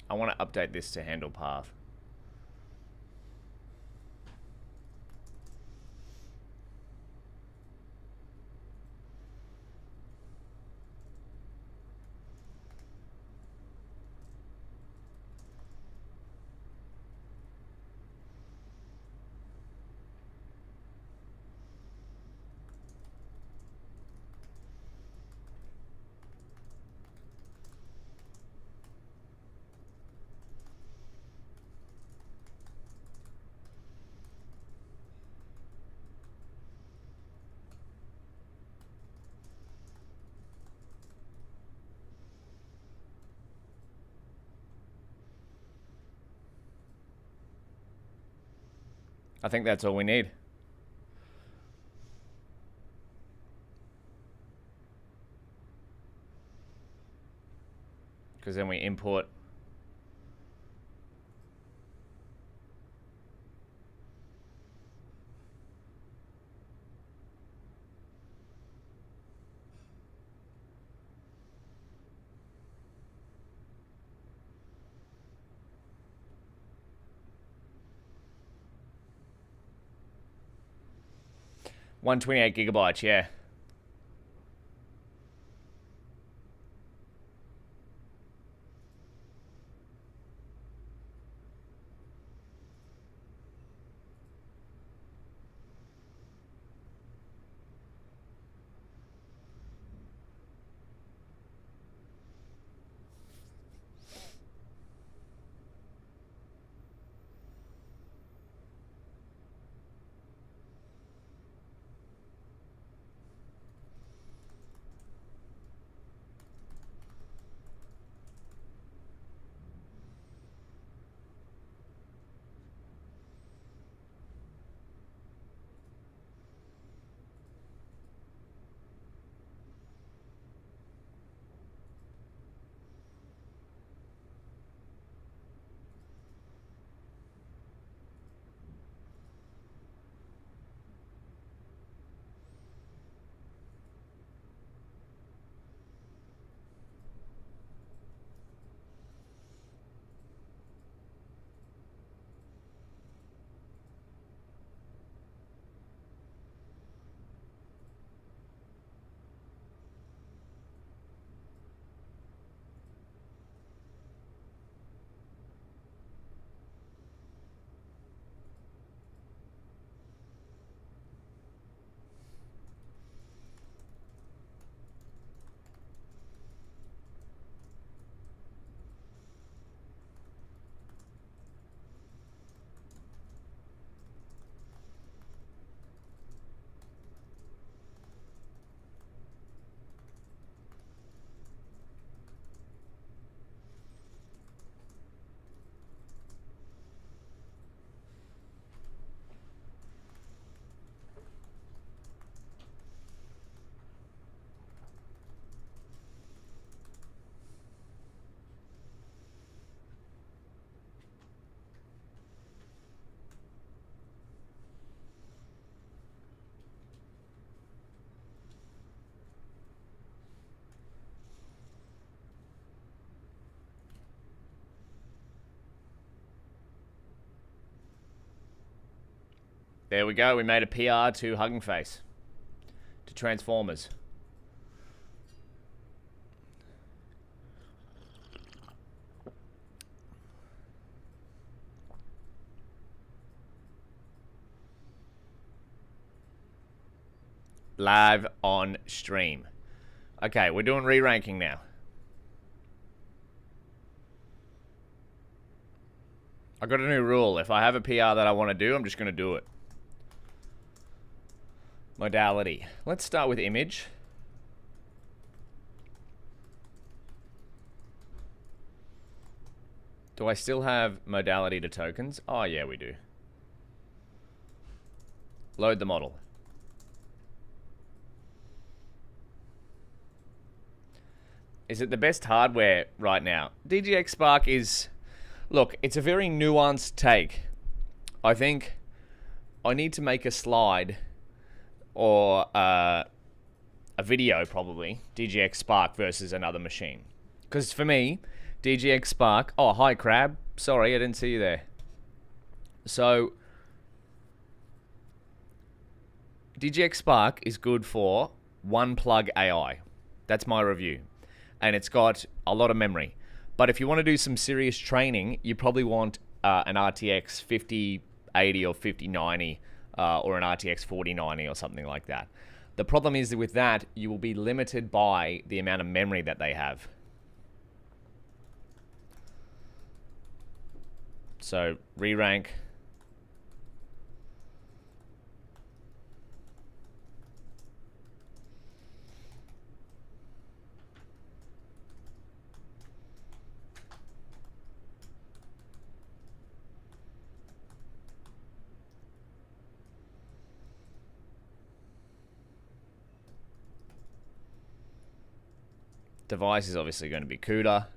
I want to update this to handle path. I think that's all we need. Because then we import. $128 GB, yeah. There we go. We made a PR to Hugging Face. To Transformers. Live on stream. Okay, we're doing re-ranking now. I got a new rule. If I have a PR that I want to do, I'm just going to do it. Modality. Let's start with image. Do I still have modality to tokens? Oh, yeah, we do. Load the model. Is it the best hardware right now? DGX Spark is... Look, it's a very nuanced take. I think I need to make a slide or a video, probably, DGX Spark versus another machine. Because for me, DGX Spark. Oh, hi, Crab. Sorry, I didn't see you there. So, DGX Spark is good for one plug AI. That's my review. And it's got a lot of memory. But if you want to do some serious training, you probably want an RTX 5080 or 5090 or an RTX 4090 or something like that. The problem is that with that, you will be limited by the amount of memory that they have. So, Rerank. Device is obviously going to be CUDA.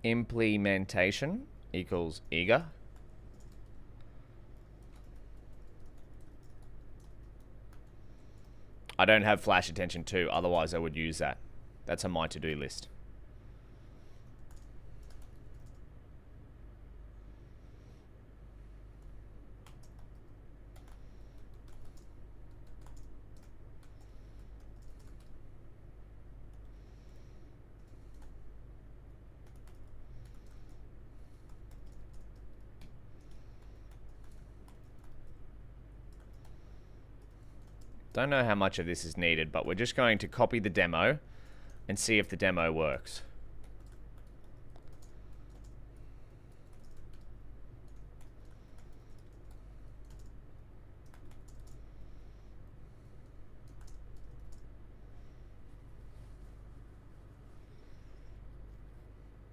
Implementation equals eager. I don't have flash attention 2, otherwise I would use that. That's on my to-do list. Don't know how much of this is needed, but we're just going to copy the demo and see if the demo works.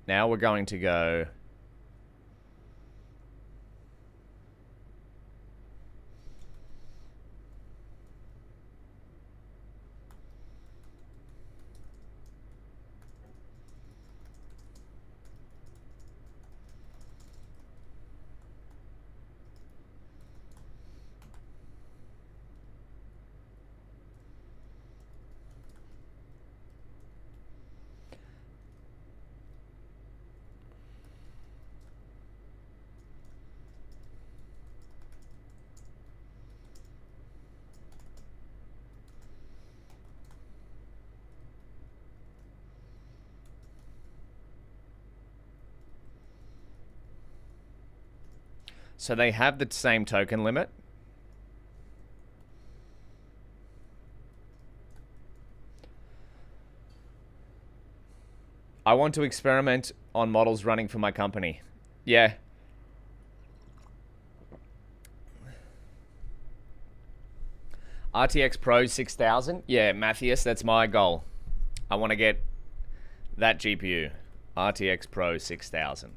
Now we're going to go so they have the same token limit. I want to experiment on models running for my company. Yeah. RTX Pro 6000. Yeah, Matthias, that's my goal. I want to get that GPU. RTX Pro 6000.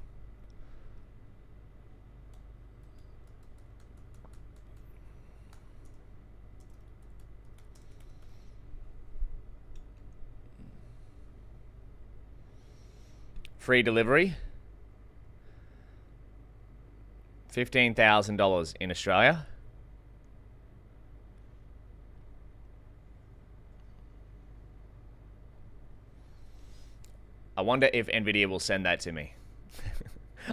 Free delivery. $15,000 in Australia. I wonder if NVIDIA will send that to me.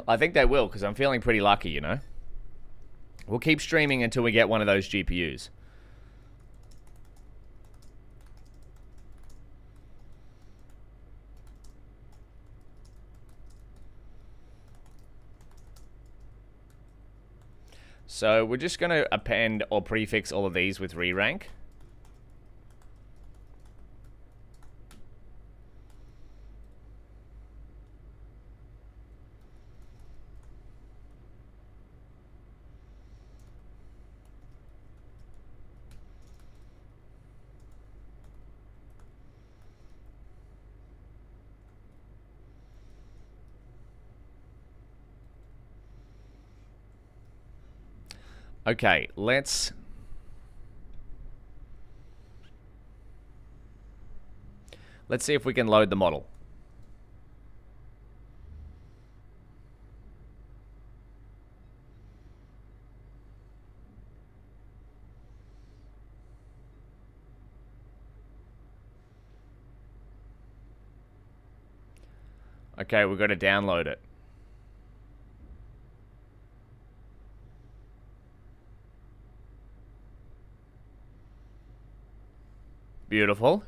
I think they will, because I'm feeling pretty lucky, you know. We'll keep streaming until we get one of those GPUs. So we're just going to append or prefix all of these with Rerank. Okay, let's see if we can load the model. Okay, we've got to download it. Beautiful.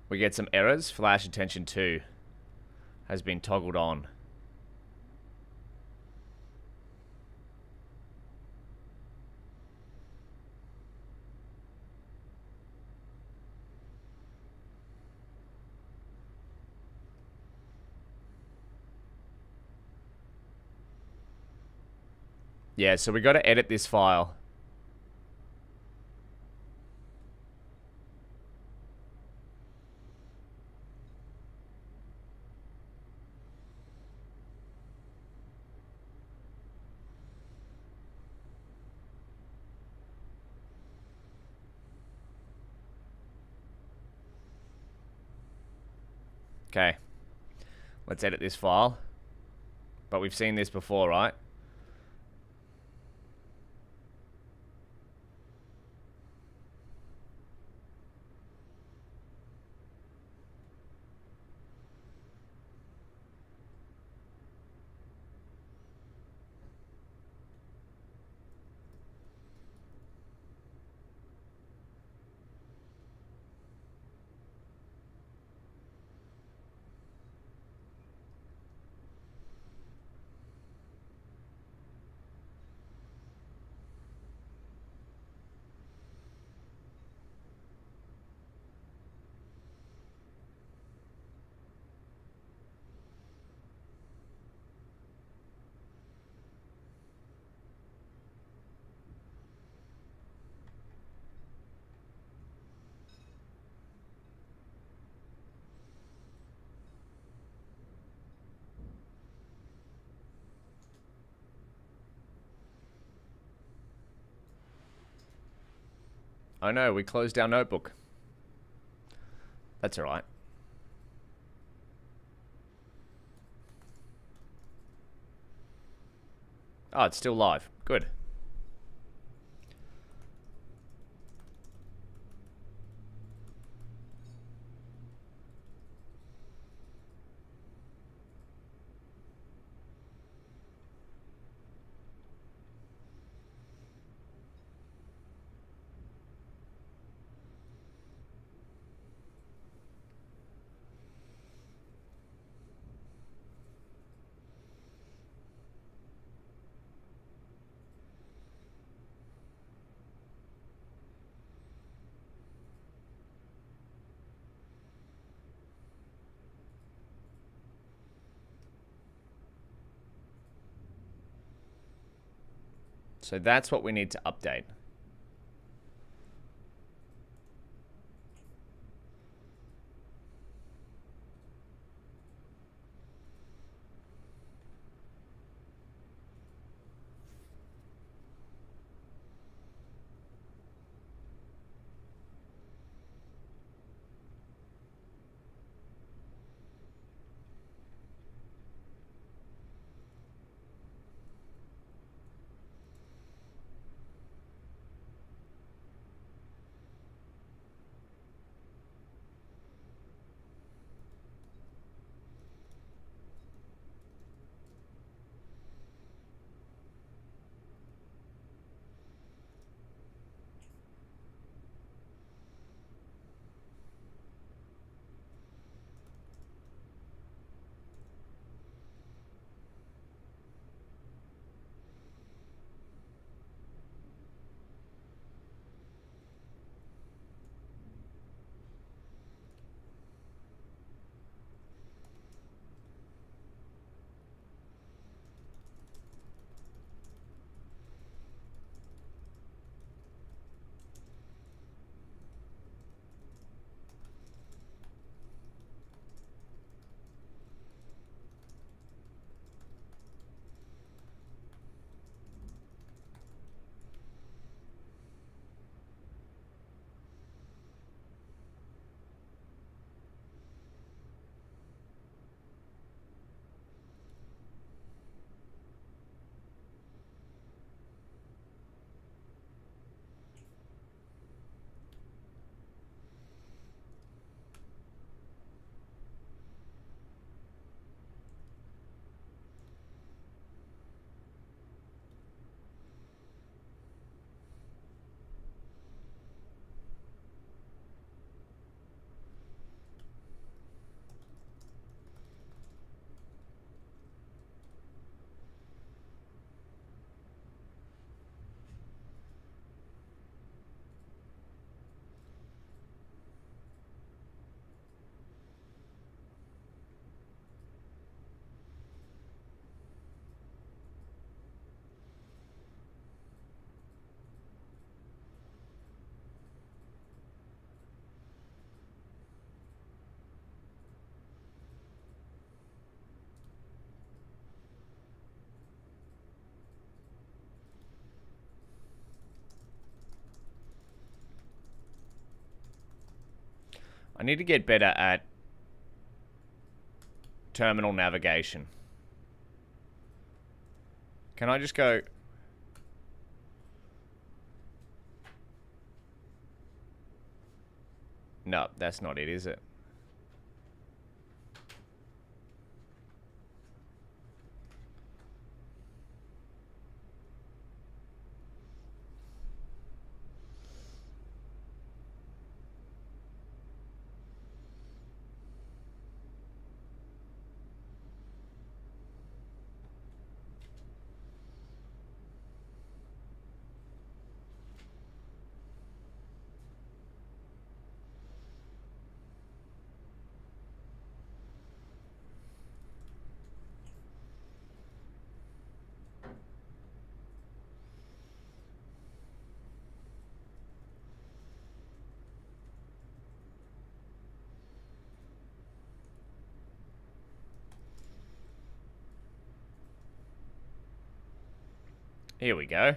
We get some errors. Flash attention to has been toggled on. Yeah, so we got to edit this file. Okay, let's edit this file. But we've seen this before, right? Oh no, we closed our notebook. That's all right. Oh, it's still live. Good. So that's what we need to update. I need to get better at terminal navigation. Can I just go... No, that's not it, is it? Here we go.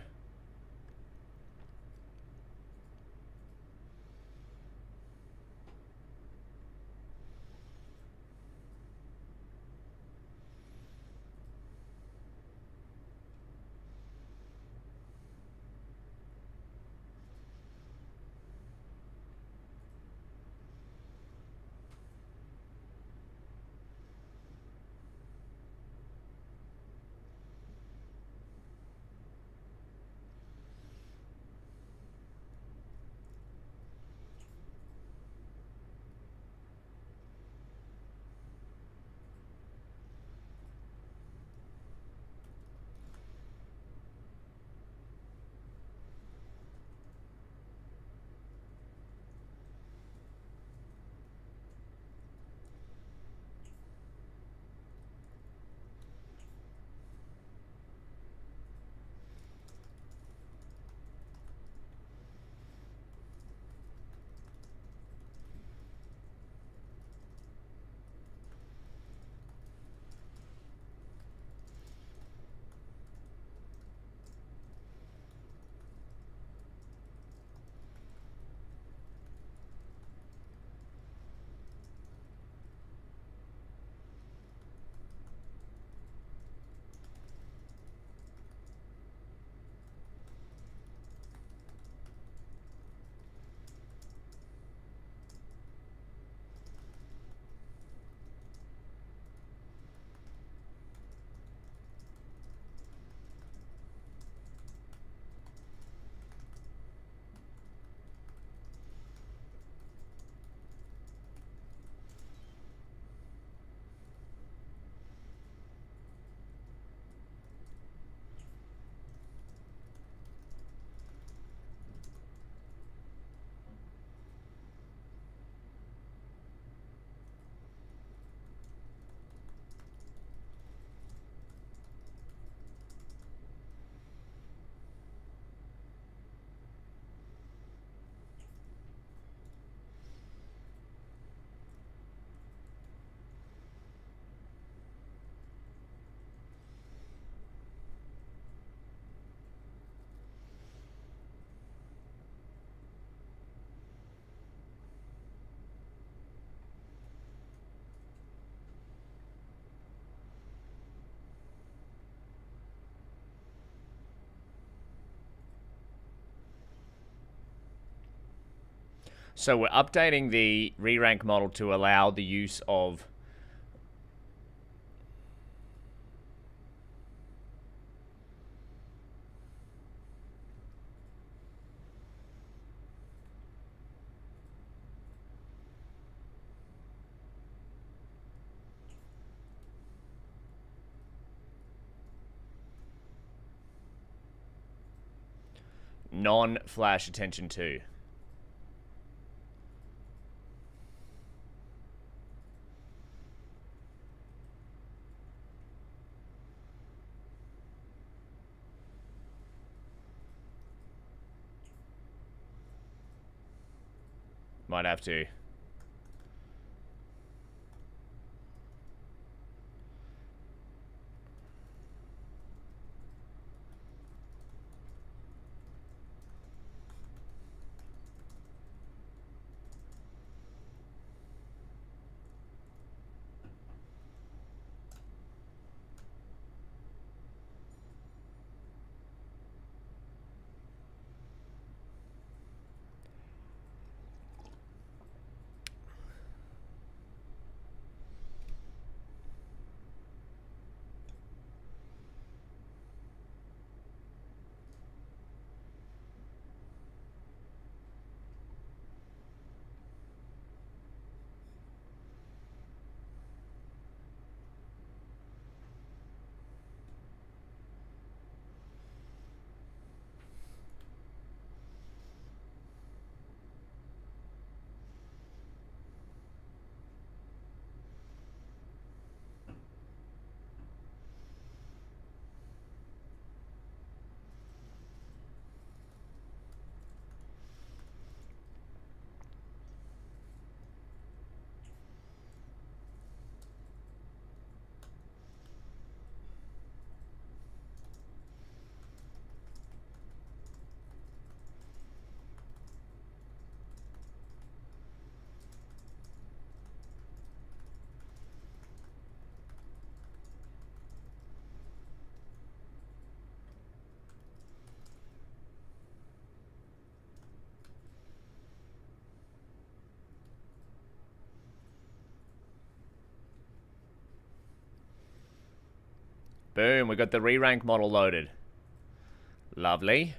So we're updating the Rerank model to allow the use of non-flash attention to. Might have to. Boom, we got the Rerank model loaded. Lovely.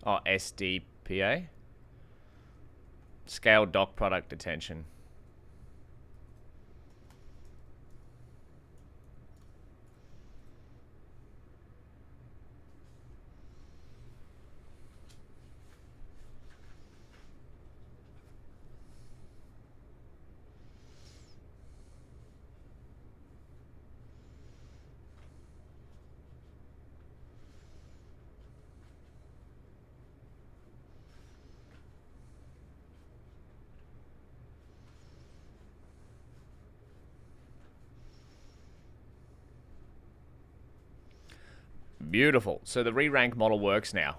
Oh, SDPA. Scale dock product attention. Beautiful. So the Rerank model works now.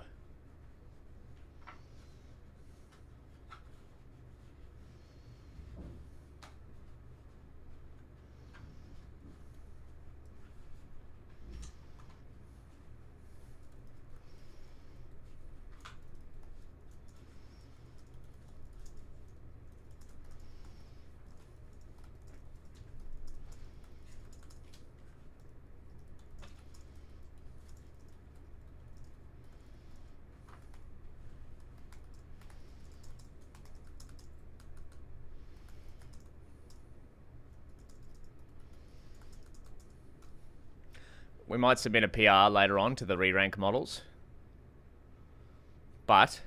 We might submit a PR later on to the Rerank models. But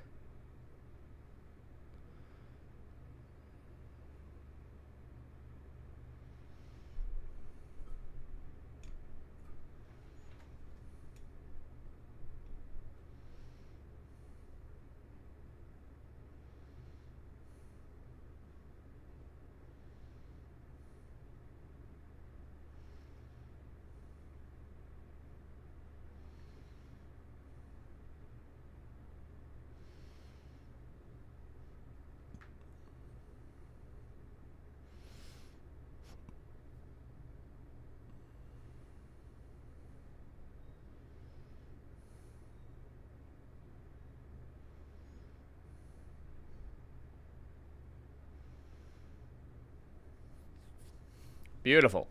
beautiful.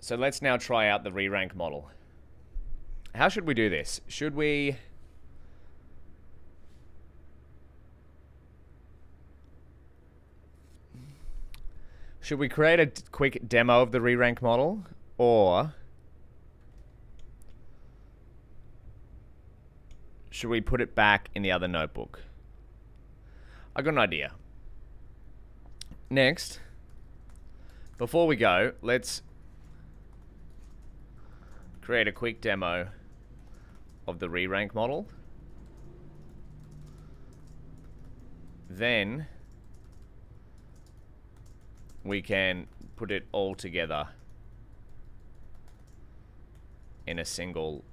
So let's now try out the Rerank model. How should we do this? Should we create a quick demo of the Rerank model, or should we put it back in the other notebook? I got an idea. Next, before we go, let's create a quick demo of the Rerank model. Then we can put it all together in a single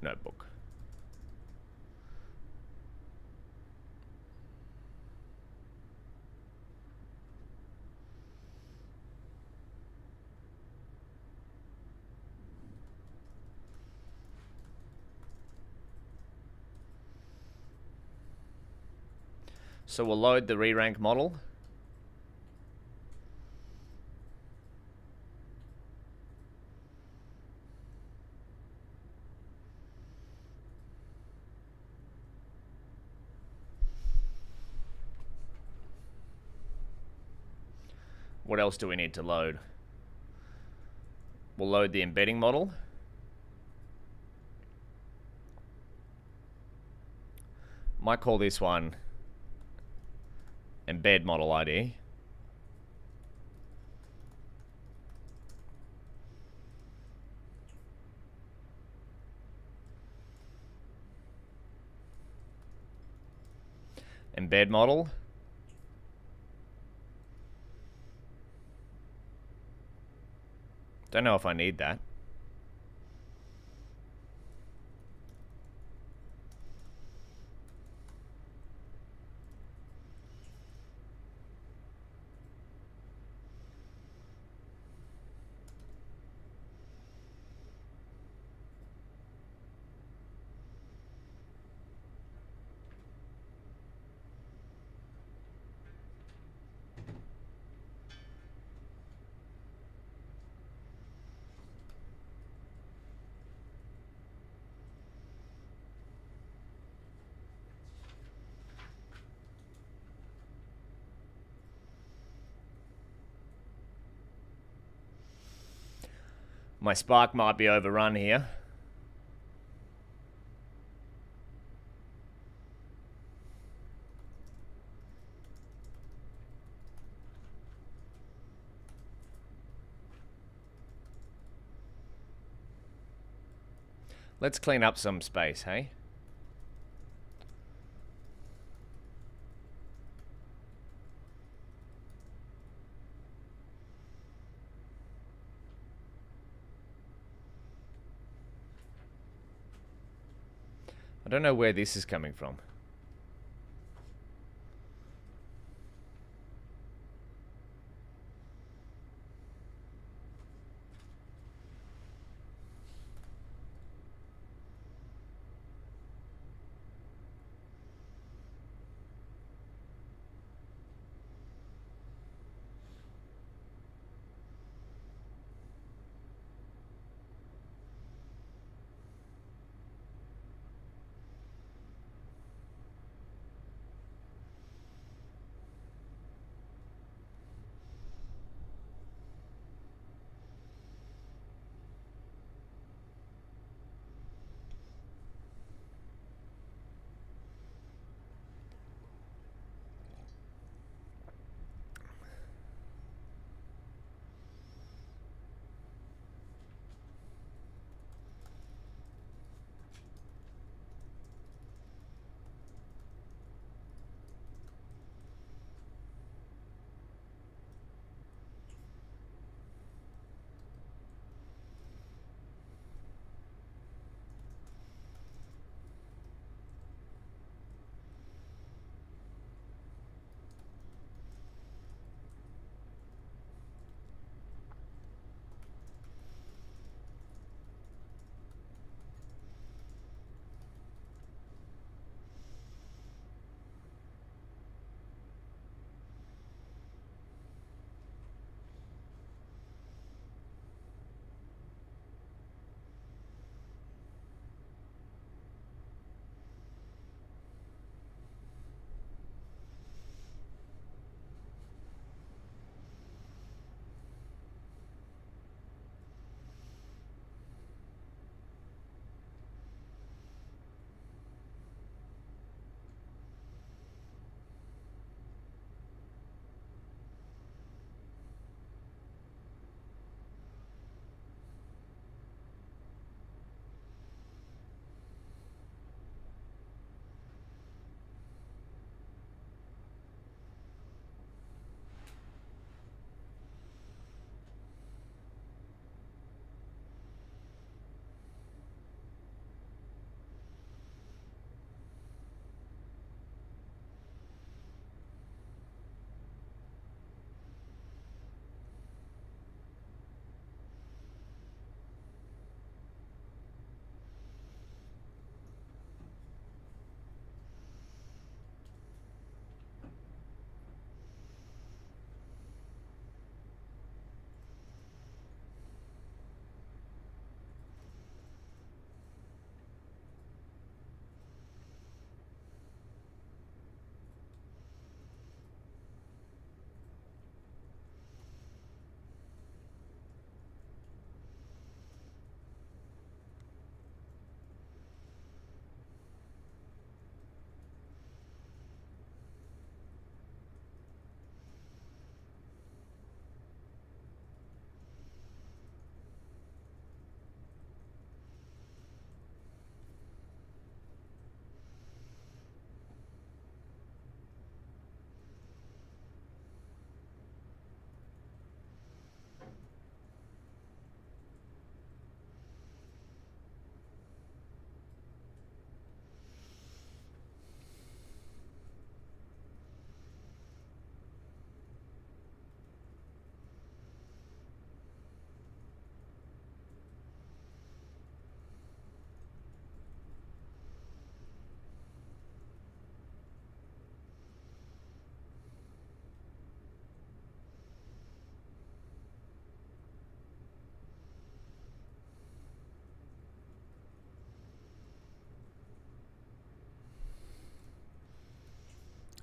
notebook. So we'll load the Rerank model. What else do we need to load? We'll load the embedding model. Might call this one embed model ID. Embed model. Don't know if I need that. My Spark might be overrun here. Let's clean up some space, hey? I don't know where this is coming from.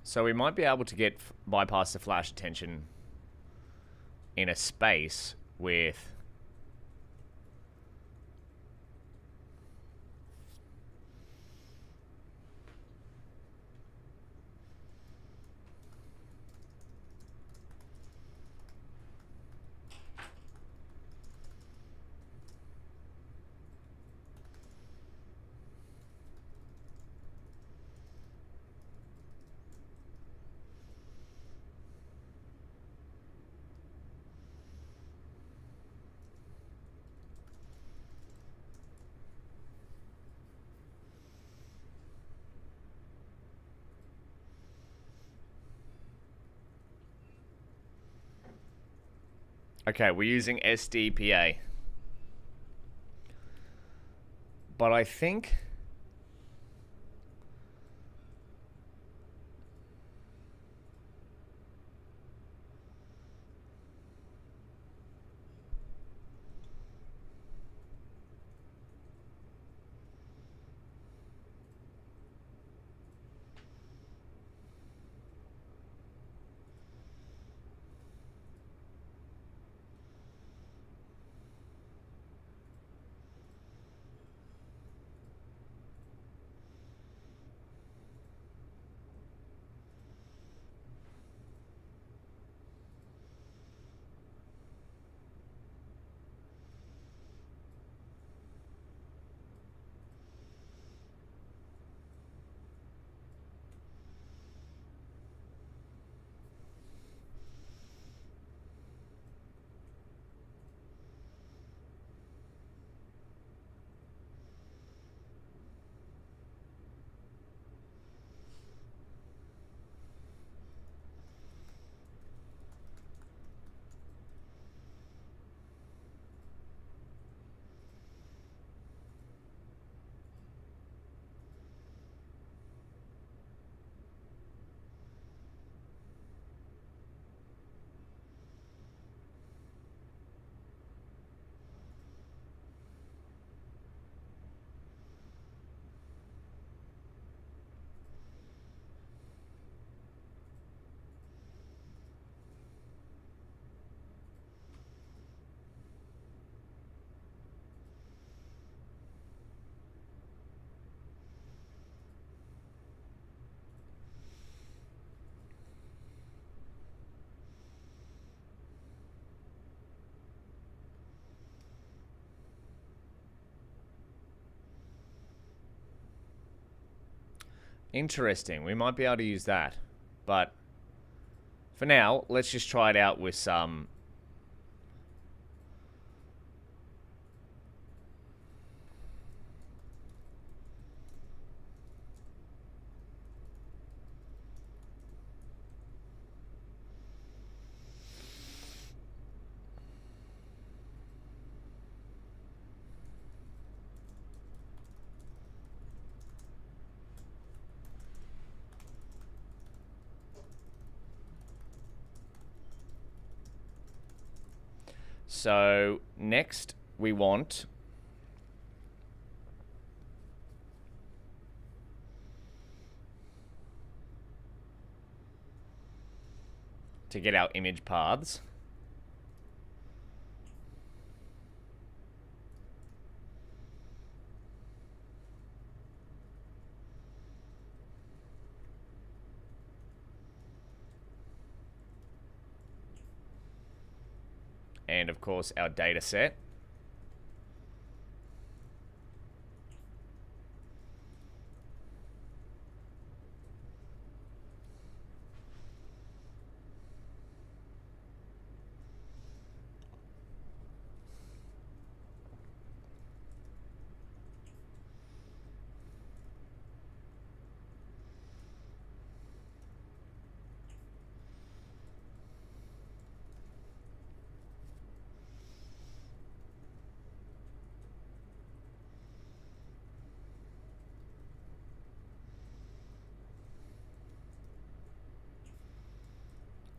So we might be able to bypass the flash attention in a space with okay, we're using SDPA. But I think interesting. We might be able to use that. But for now, let's just try it out with some So next we want to get our image paths. And of course our data set.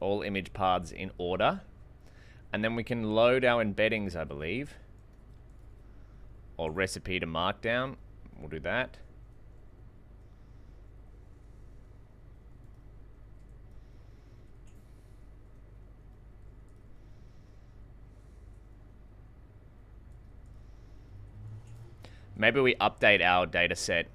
All image paths in order. And then we can load our embeddings, I believe. Or recipe to markdown. We'll do that. Maybe we update our data set.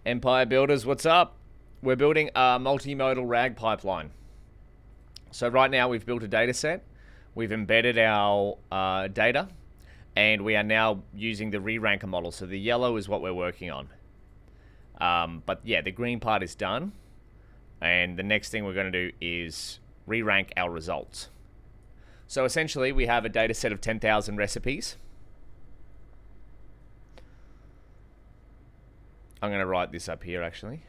Empire Builders, what's up? We're building a multimodal RAG pipeline. So right now we've built a data set, we've embedded our data, and we are now using the Reranker model. So the yellow is what we're working on. But yeah, the green part is done. And the next thing we're going to do is re-rank our results. So essentially we have a data set of 10,000 recipes. I'm going to write this up here actually.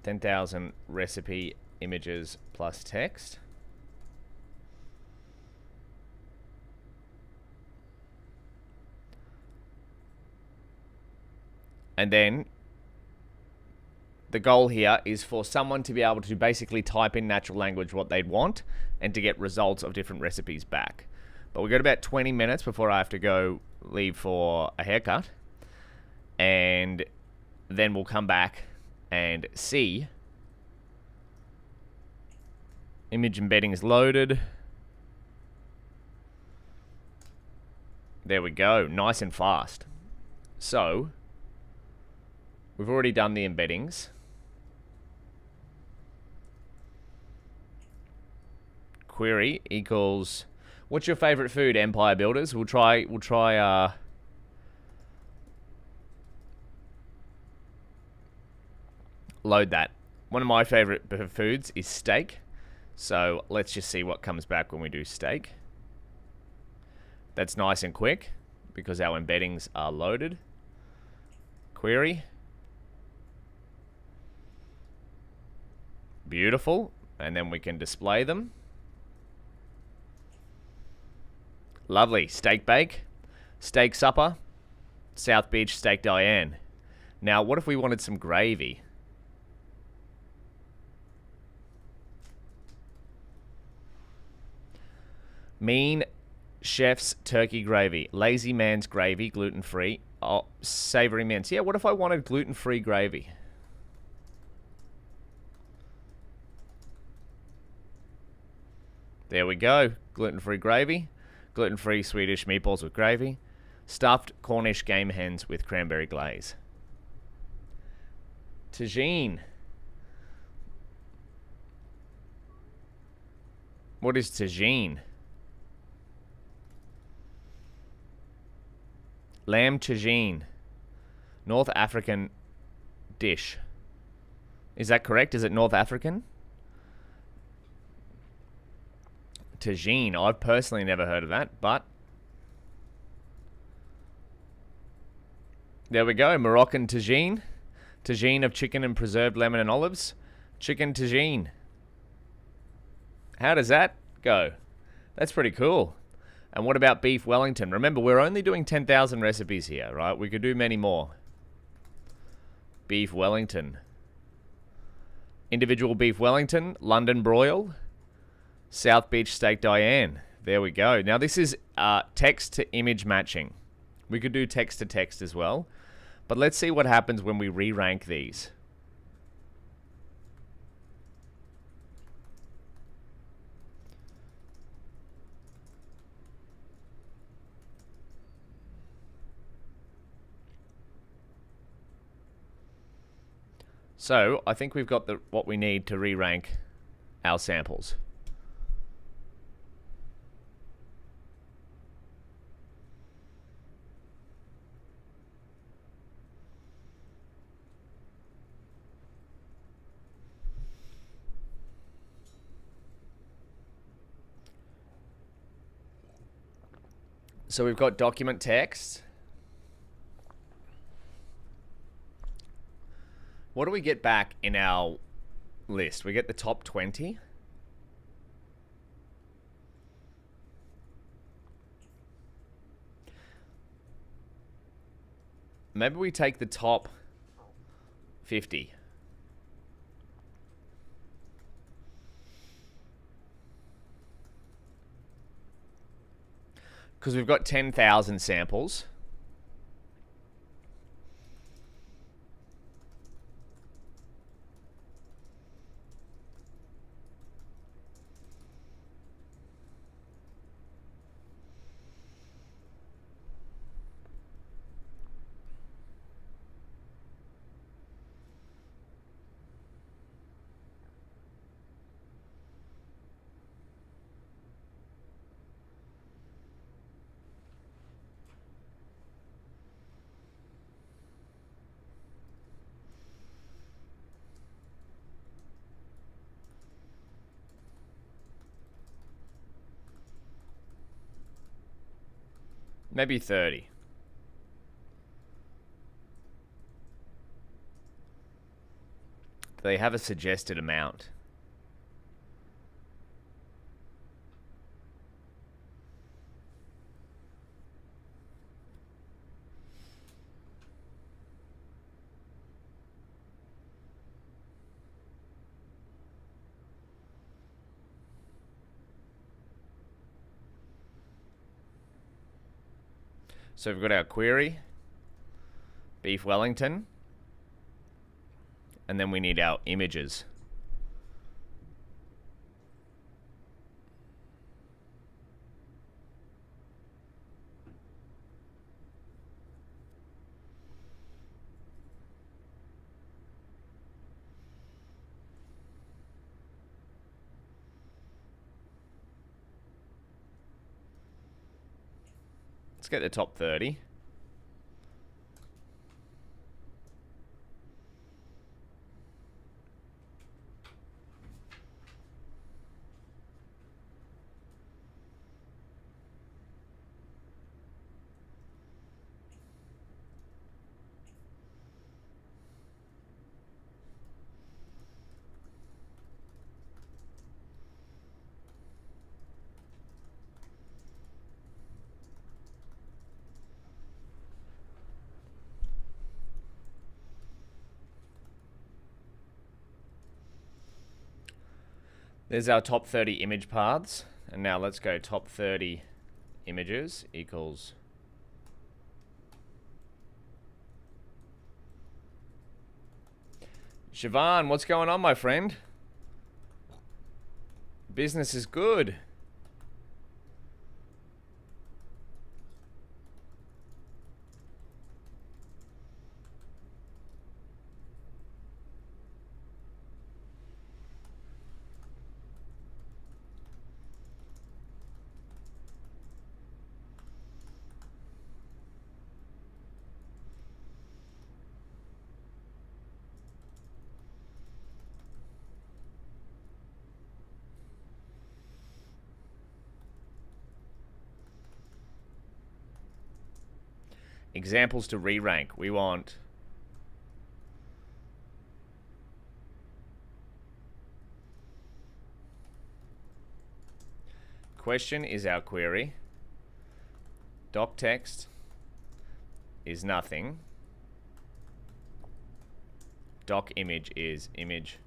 10,000 recipe images plus text. And then the goal here is for someone to be able to basically type in natural language what they'd want and to get results of different recipes back. But we've got about 20 minutes before I have to leave for a haircut. And then we'll come back and see. Image embedding is loaded. There we go. Nice and fast. So we've already done the embeddings. Query equals, what's your favorite food, Empire Builders? We'll try load that. One of my favorite foods is steak. So let's just see what comes back when we do steak. That's nice and quick because our embeddings are loaded. Query. Beautiful. And then we can display them. Lovely. Steak bake. Steak supper. South Beach steak Diane. Now, what if we wanted some gravy? Mean Chef's turkey gravy. Lazy man's gravy, gluten-free. Oh, savory mince. Yeah, what if I wanted gluten-free gravy? There we go. Gluten-free gravy. Gluten-free Swedish meatballs with gravy. Stuffed Cornish game hens with cranberry glaze. Tagine. What is tagine? Lamb tagine. North African dish. Is that correct? Is it North African? Tagine. I've personally never heard of that, but there we go. Moroccan tagine. Tagine of chicken and preserved lemon and olives. Chicken tagine. How does that go? That's pretty cool. And what about beef Wellington? Remember, we're only doing 10,000 recipes here, right? We could do many more. Beef Wellington. Individual beef Wellington. London broil. South Beach steak Diane. There we go. Now this is text to image matching. We could do text to text as well. But let's see what happens when we re-rank these. So I think we've got what we need to re-rank our samples. So we've got document text. What do we get back in our list? We get the top 20. Maybe we take the top 50. Because we've got 10,000 samples. Maybe 30. They have a suggested amount. So we've got our query, beef Wellington, and then we need our images. Let's get the top 30. There's our top 30 image paths. And now let's go top 30 images equals Siobhan, what's going on, my friend? Business is good. Examples to re-rank. We want question is our query. Doc text is nothing. Doc image is image.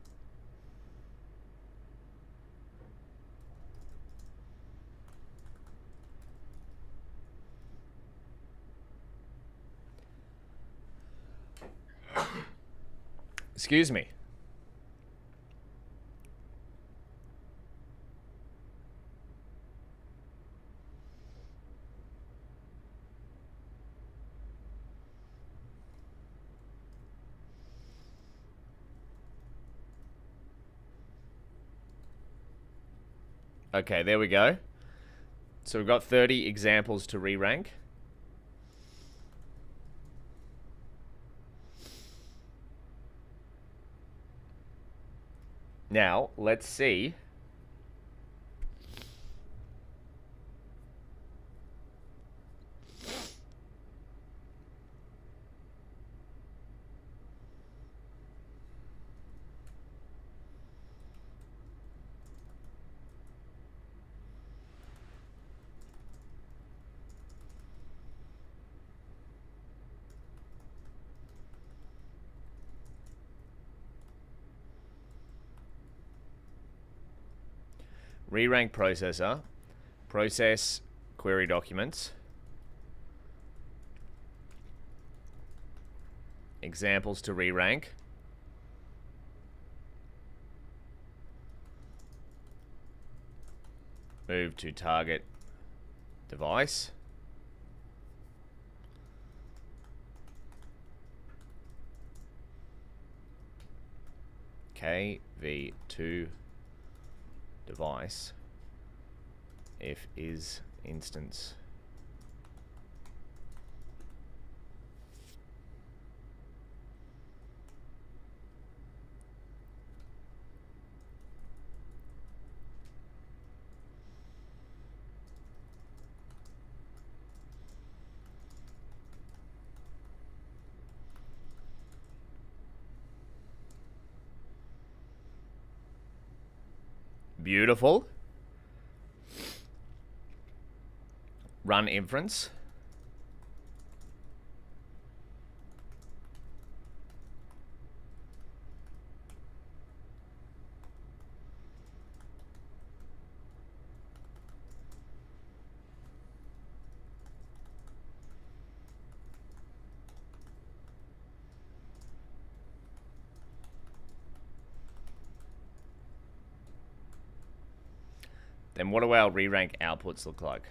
Excuse me. Okay, there we go. So we've got 30 examples to re-rank. Now, let's see Rerank processor. Process query documents. Examples to re-rank. Move to target device. KV2 device if is instance. Beautiful. Run inference. Then what do our re-rank outputs look like?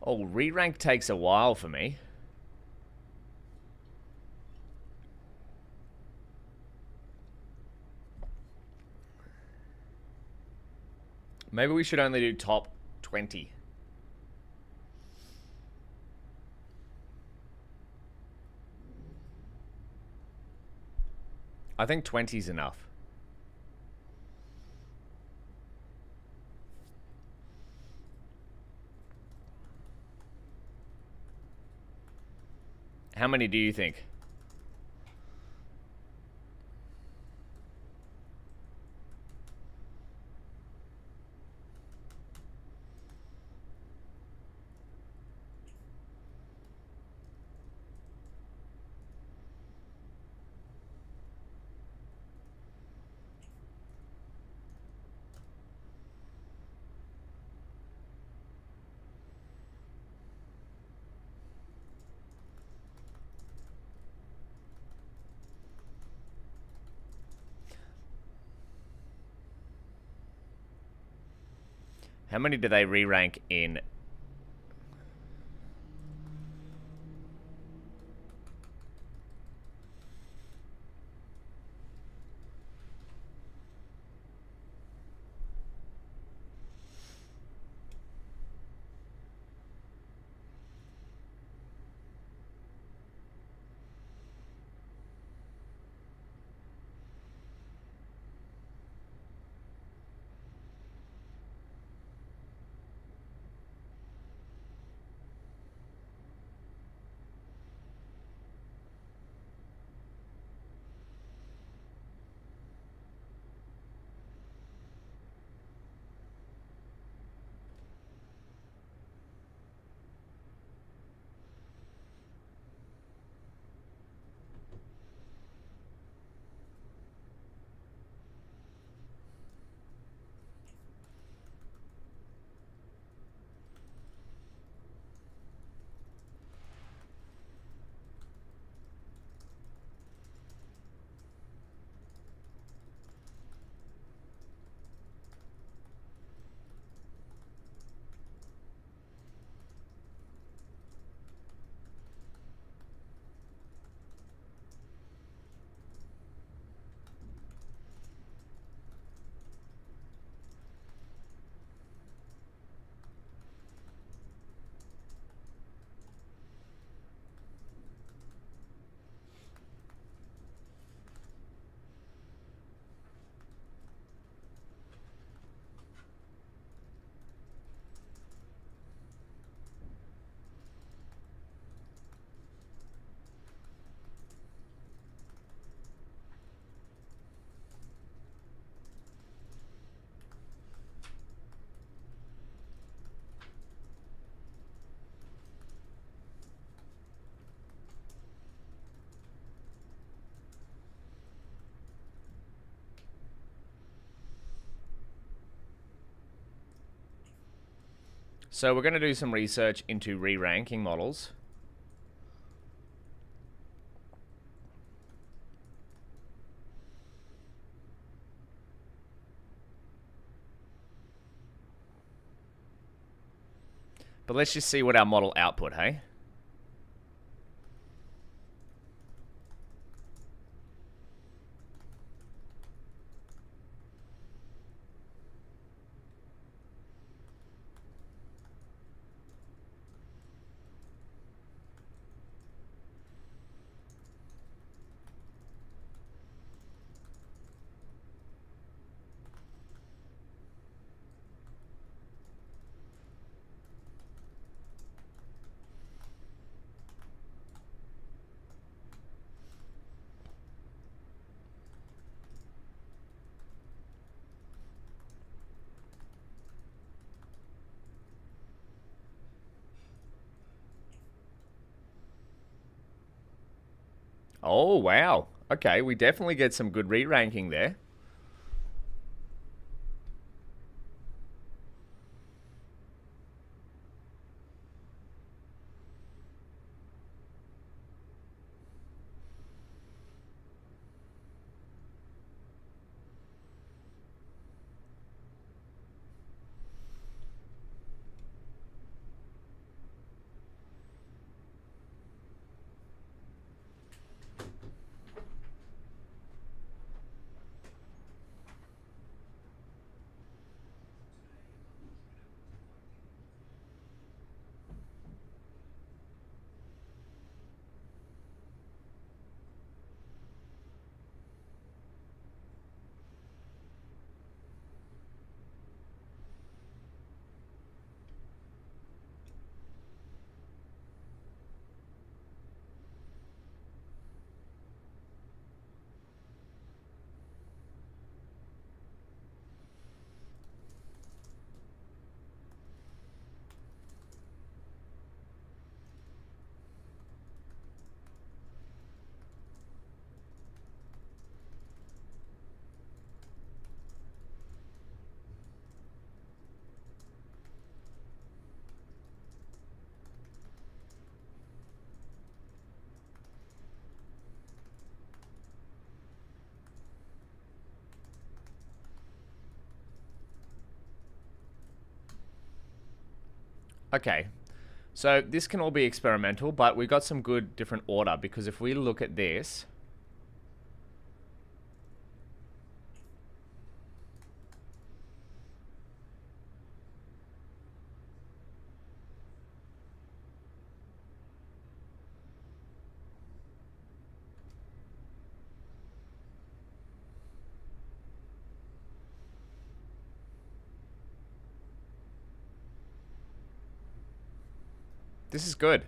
Oh, re-rank takes a while for me. Maybe we should only do top 20. I think 20 is enough. How many do you think? How many do they re-rank in? So we're going to do some research into re-ranking models. But let's just see what our model output, hey? Oh, wow. Okay, we definitely get some good re-ranking there. Okay, so this can all be experimental, but we got some good different order, because if we look at this, this is good.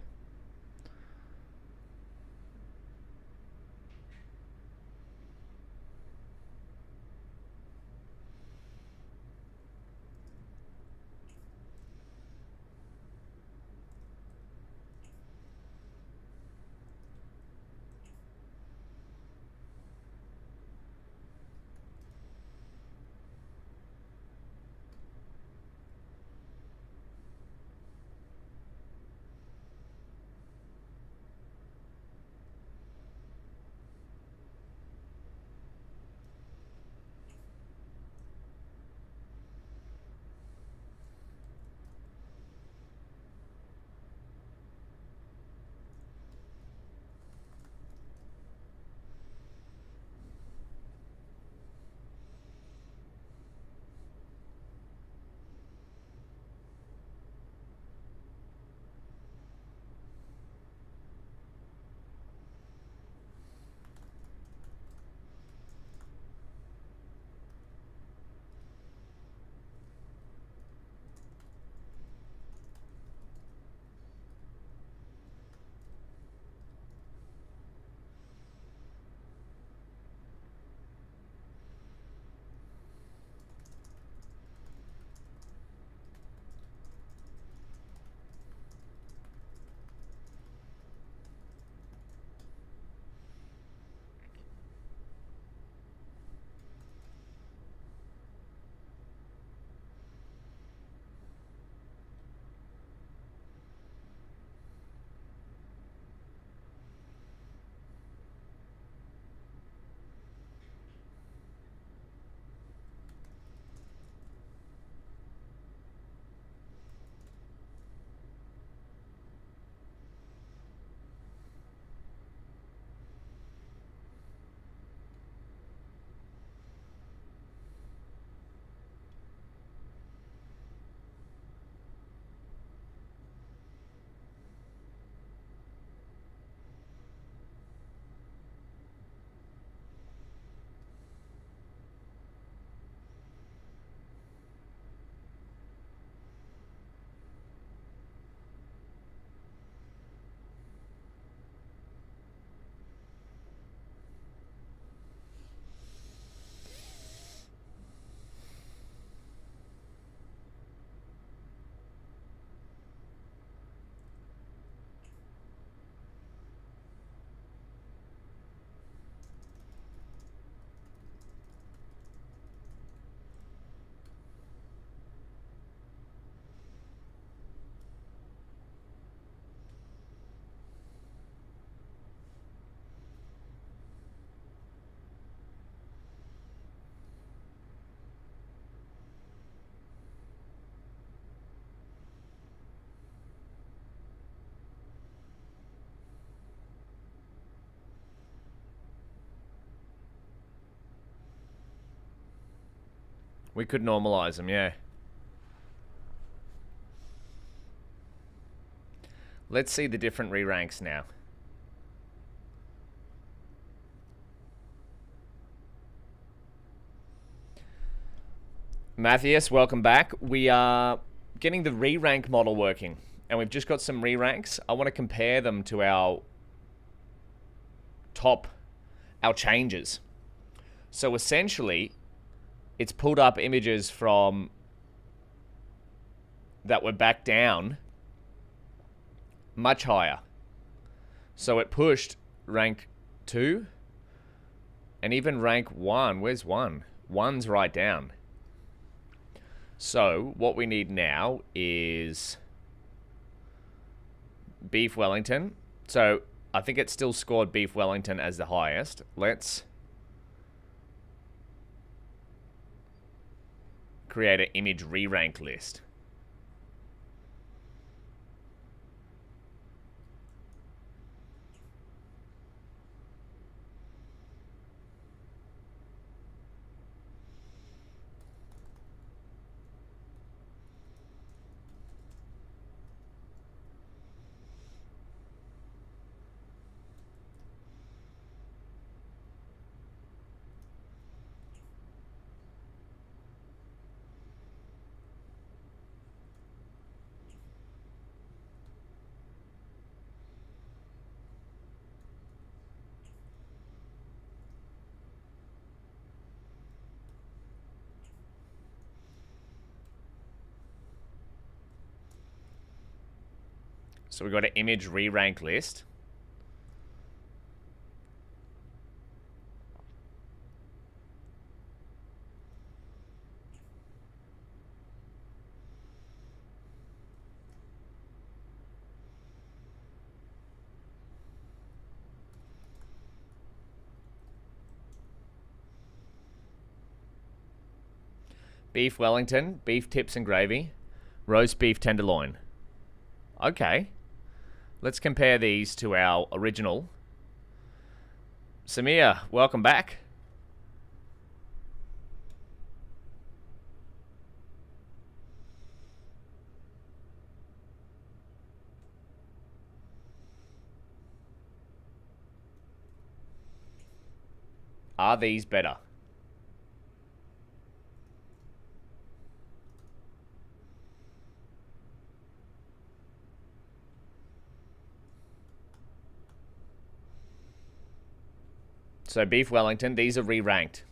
We could normalize them, yeah. Let's see the different re-ranks now. Matthias, welcome back. We are getting the re-rank model working, and we've just got some re-ranks. I want to compare them to our changes. So essentially, it's pulled up images from that were back down much higher. So it pushed rank 2 and even rank 1. Where's 1? 1's right down. So what we need now is Beef Wellington. So I think it still scored Beef Wellington as the highest. Let's create an image re-rank list. So we've got an image re-rank list. Beef Wellington, beef tips and gravy, roast beef tenderloin. Okay. Let's compare these to our original. Samir, welcome back. Are these better? So Beef Wellington, these are re-ranked.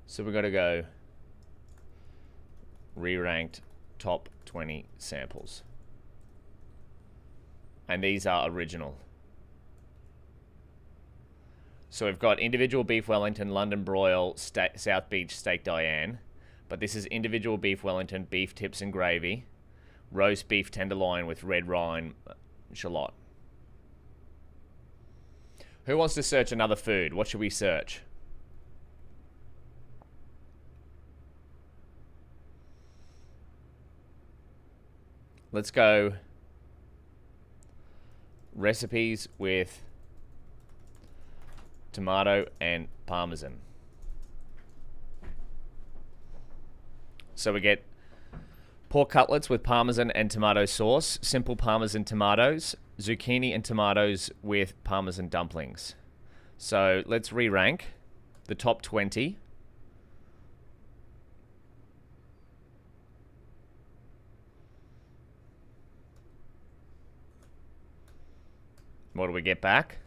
So we've got to go re-ranked top 20 samples. And these are original. So we've got individual Beef Wellington, London Broil, South Beach Steak Diane. But this is individual Beef Wellington, beef tips and gravy, roast beef tenderloin with red wine shallot. Who wants to search another food? What should we search? Let's go recipes with tomato and parmesan. So we get pork cutlets with parmesan and tomato sauce, simple parmesan tomatoes, zucchini and tomatoes with parmesan dumplings. So let's re-rank the top 20. What do we get back?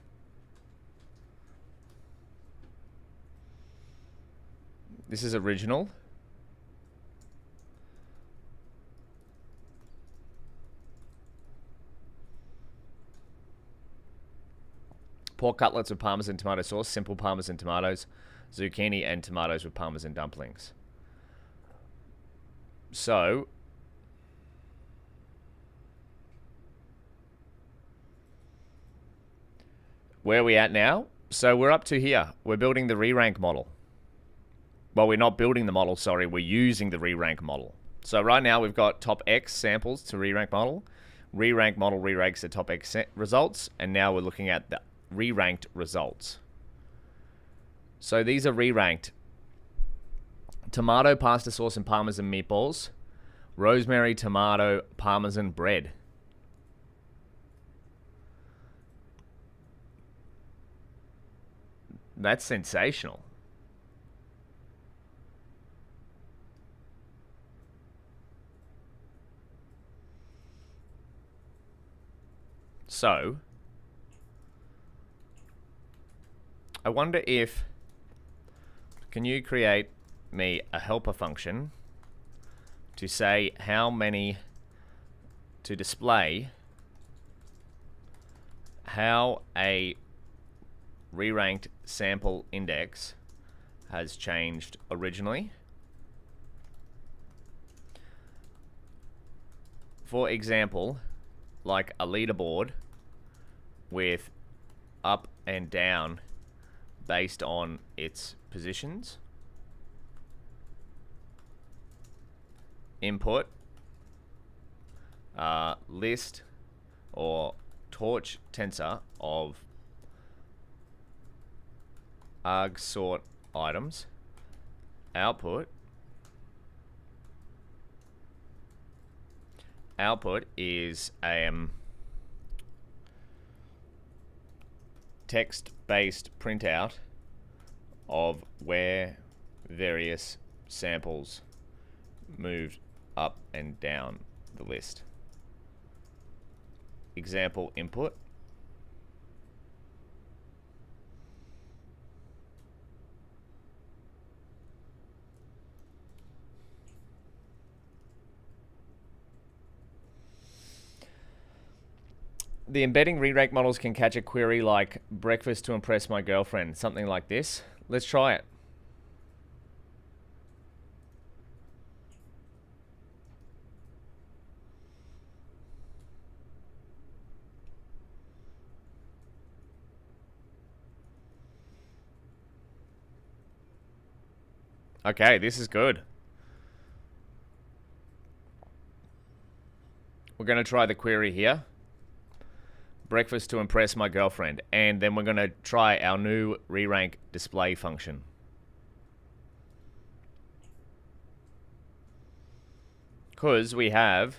This is original. Pork cutlets with parmesan tomato sauce, simple parmesan tomatoes, zucchini and tomatoes with parmesan dumplings. So where are we at now? So we're up to here. We're building the re-rank model. Well, we're not building the model, sorry. We're using the re-rank model. So right now we've got top X samples to re-rank model. Re-rank model re-ranks the top X results. And now we're looking at the re-ranked results. So these are re-ranked Tomato pasta sauce and parmesan meatballs. Rosemary tomato parmesan bread. That's sensational. So, I wonder if, can you create me a helper function to say how many, to display how a re-ranked sample index has changed originally. For example, like a leaderboard with up and down based on its positions. Input, list or torch tensor of arg sort items. Output is text-based printout of where various samples moved up and down the list. Example input. The embedding re-rank models can catch a query like breakfast to impress my girlfriend, something like this. Let's try it. Okay, this is good. We're going to try the query here. Breakfast to impress my girlfriend. And then we're going to try our new re-rank display function. Because we have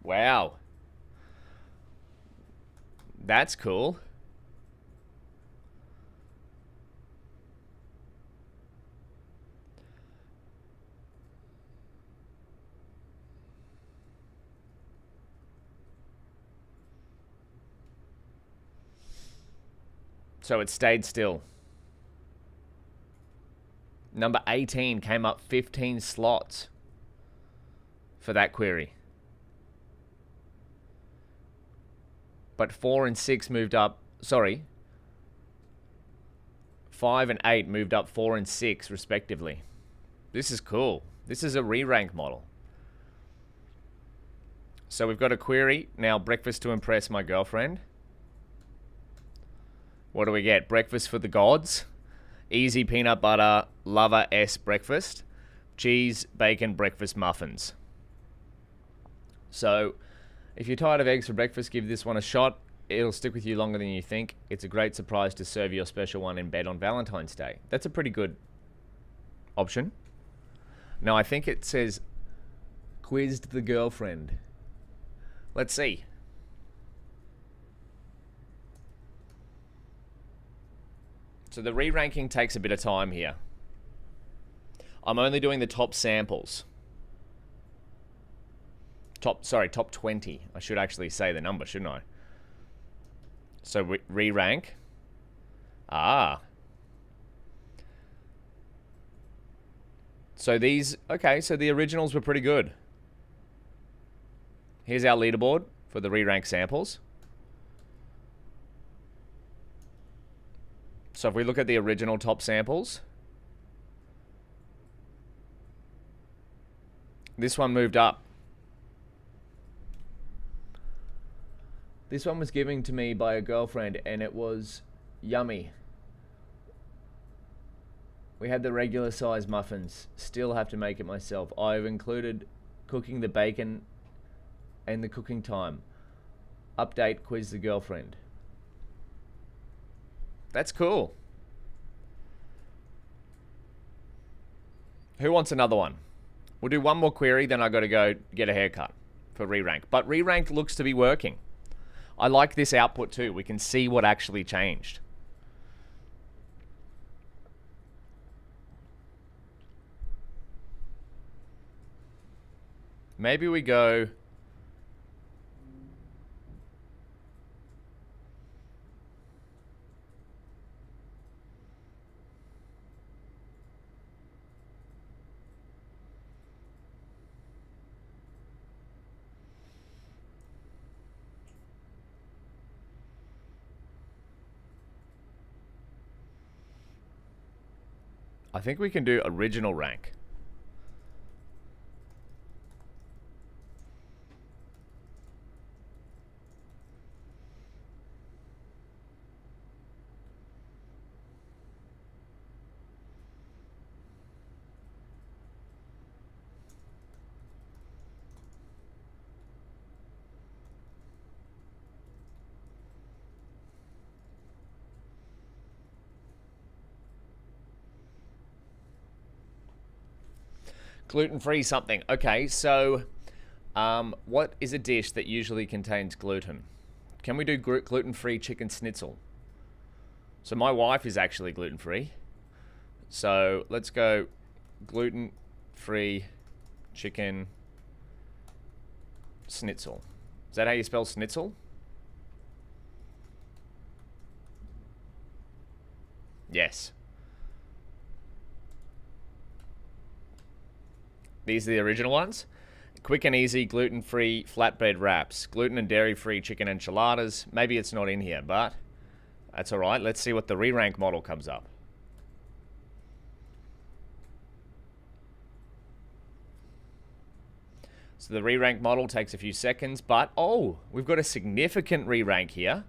wow. That's cool. So it stayed still. Number 18 came up 15 slots for that query. But 4 and 6 moved up, sorry. 5 and 8 moved up 4 and 6 respectively. This is cool. This is a re-rank model. So we've got a query, now breakfast to impress my girlfriend. What do we get? Breakfast for the gods. Easy peanut butter lover S breakfast. Cheese, bacon, breakfast muffins. So, if you're tired of eggs for breakfast, give this one a shot. It'll stick with you longer than you think. It's a great surprise to serve your special one in bed on Valentine's Day. That's a pretty good option. Now, I think it says quizzed the girlfriend. Let's see. So the re-ranking takes a bit of time here. I'm only doing the top samples. Top 20. I should actually say the number, shouldn't I? So re-rank. So these, okay, so the originals were pretty good. Here's our leaderboard for the re-rank samples. So if we look at the original top samples, this one moved up. This one was given to me by a girlfriend and it was yummy. We had the regular size muffins. Still have to make it myself. I've included cooking the bacon and the cooking time. Update, quiz the girlfriend. That's cool. Who wants another one? We'll do one more query, then I got to go get a haircut for Rerank. But Rerank looks to be working. I like this output too. We can see what actually changed. Maybe we go... I think we can do original rank. Gluten-free something. Okay, so what is a dish that usually contains gluten? Can we do gluten-free chicken schnitzel? So my wife is actually gluten-free. So let's go gluten-free chicken schnitzel. Is that how you spell schnitzel? Yes. These are the original ones. Quick and easy gluten-free flatbread wraps. Gluten and dairy-free chicken enchiladas. Maybe it's not in here, but that's all right. Let's see what the Rerank model comes up. So the Rerank model takes a few seconds, but oh, we've got a significant re-rank here.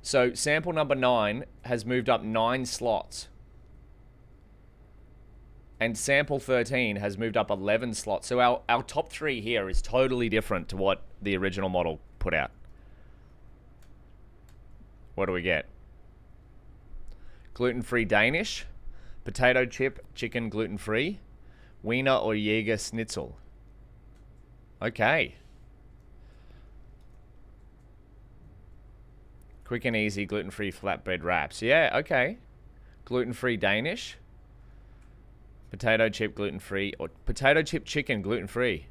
So sample number 9 has moved up 9 slots. And sample 13 has moved up 11 slots. So our top 3 here is totally different to what the original model put out. What do we get? Gluten-free Danish, potato chip, chicken gluten-free, Wiener or Jaeger schnitzel. Okay. Quick and easy gluten-free flatbread wraps. Yeah, okay. Gluten-free Danish. Potato chip gluten-free or potato chip chicken gluten-free.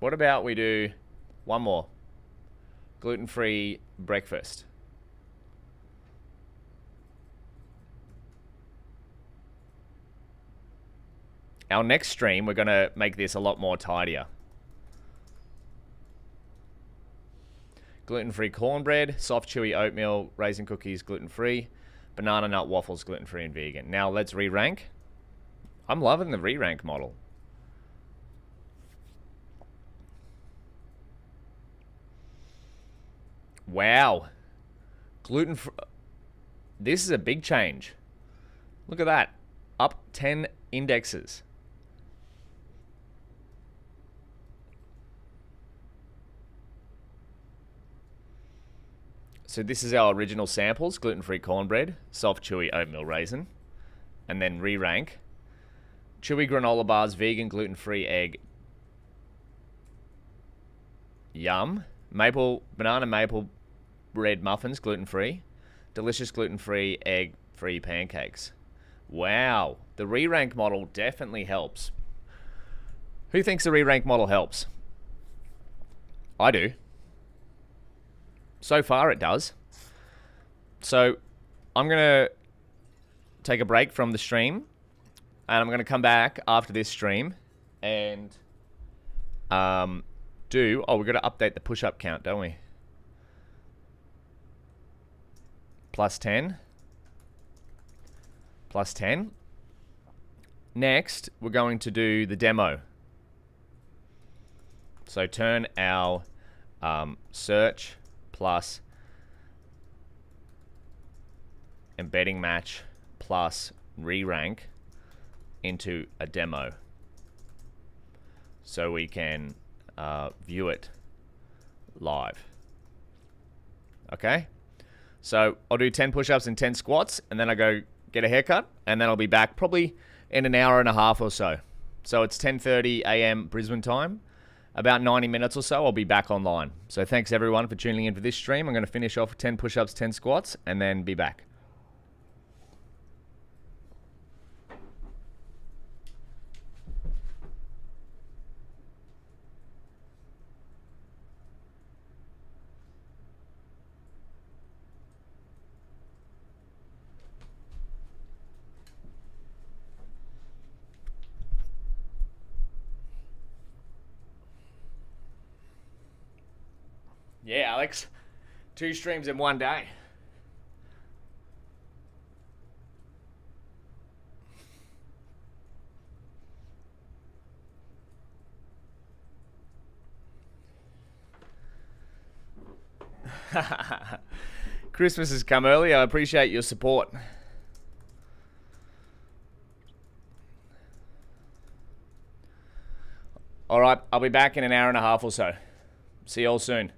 What about we do one more? Gluten-free breakfast. Our next stream, we're going to make this a lot more tidier. Gluten-free cornbread, soft chewy oatmeal, raisin cookies, gluten-free, banana nut waffles, gluten-free and vegan. Now let's re-rank. I'm loving the re-rank model. Wow. Gluten-free. This is a big change. Look at that. Up 10 indexes. So this is our original samples, gluten-free cornbread, soft chewy oatmeal raisin, and then re-rank. Chewy granola bars, vegan, gluten-free egg. Yum. Banana maple bread muffins, gluten-free. Delicious gluten-free egg-free pancakes. Wow. The re-rank model definitely helps. Who thinks the re-rank model helps? I do. So far it does. So I'm going to take a break from the stream and I'm going to come back after this stream and we've got to update the push-up count, don't we? Plus 10. Plus 10. Next, we're going to do the demo. So turn our search plus embedding match plus re-rank into a demo so we can view it live. Okay, So I'll do 10 push-ups and 10 squats, and then I go get a haircut, and then I'll be back probably in an hour and a half or so. So it's 10:30 a.m. Brisbane time. About 90 minutes or so, I'll be back online. So thanks everyone for tuning in for this stream. I'm going to finish off with 10 push-ups, 10 squats, and then be back. Yeah, Alex. 2 streams in one day. Christmas has come early. I appreciate your support. All right, I'll be back in an hour and a half or so. See you all soon.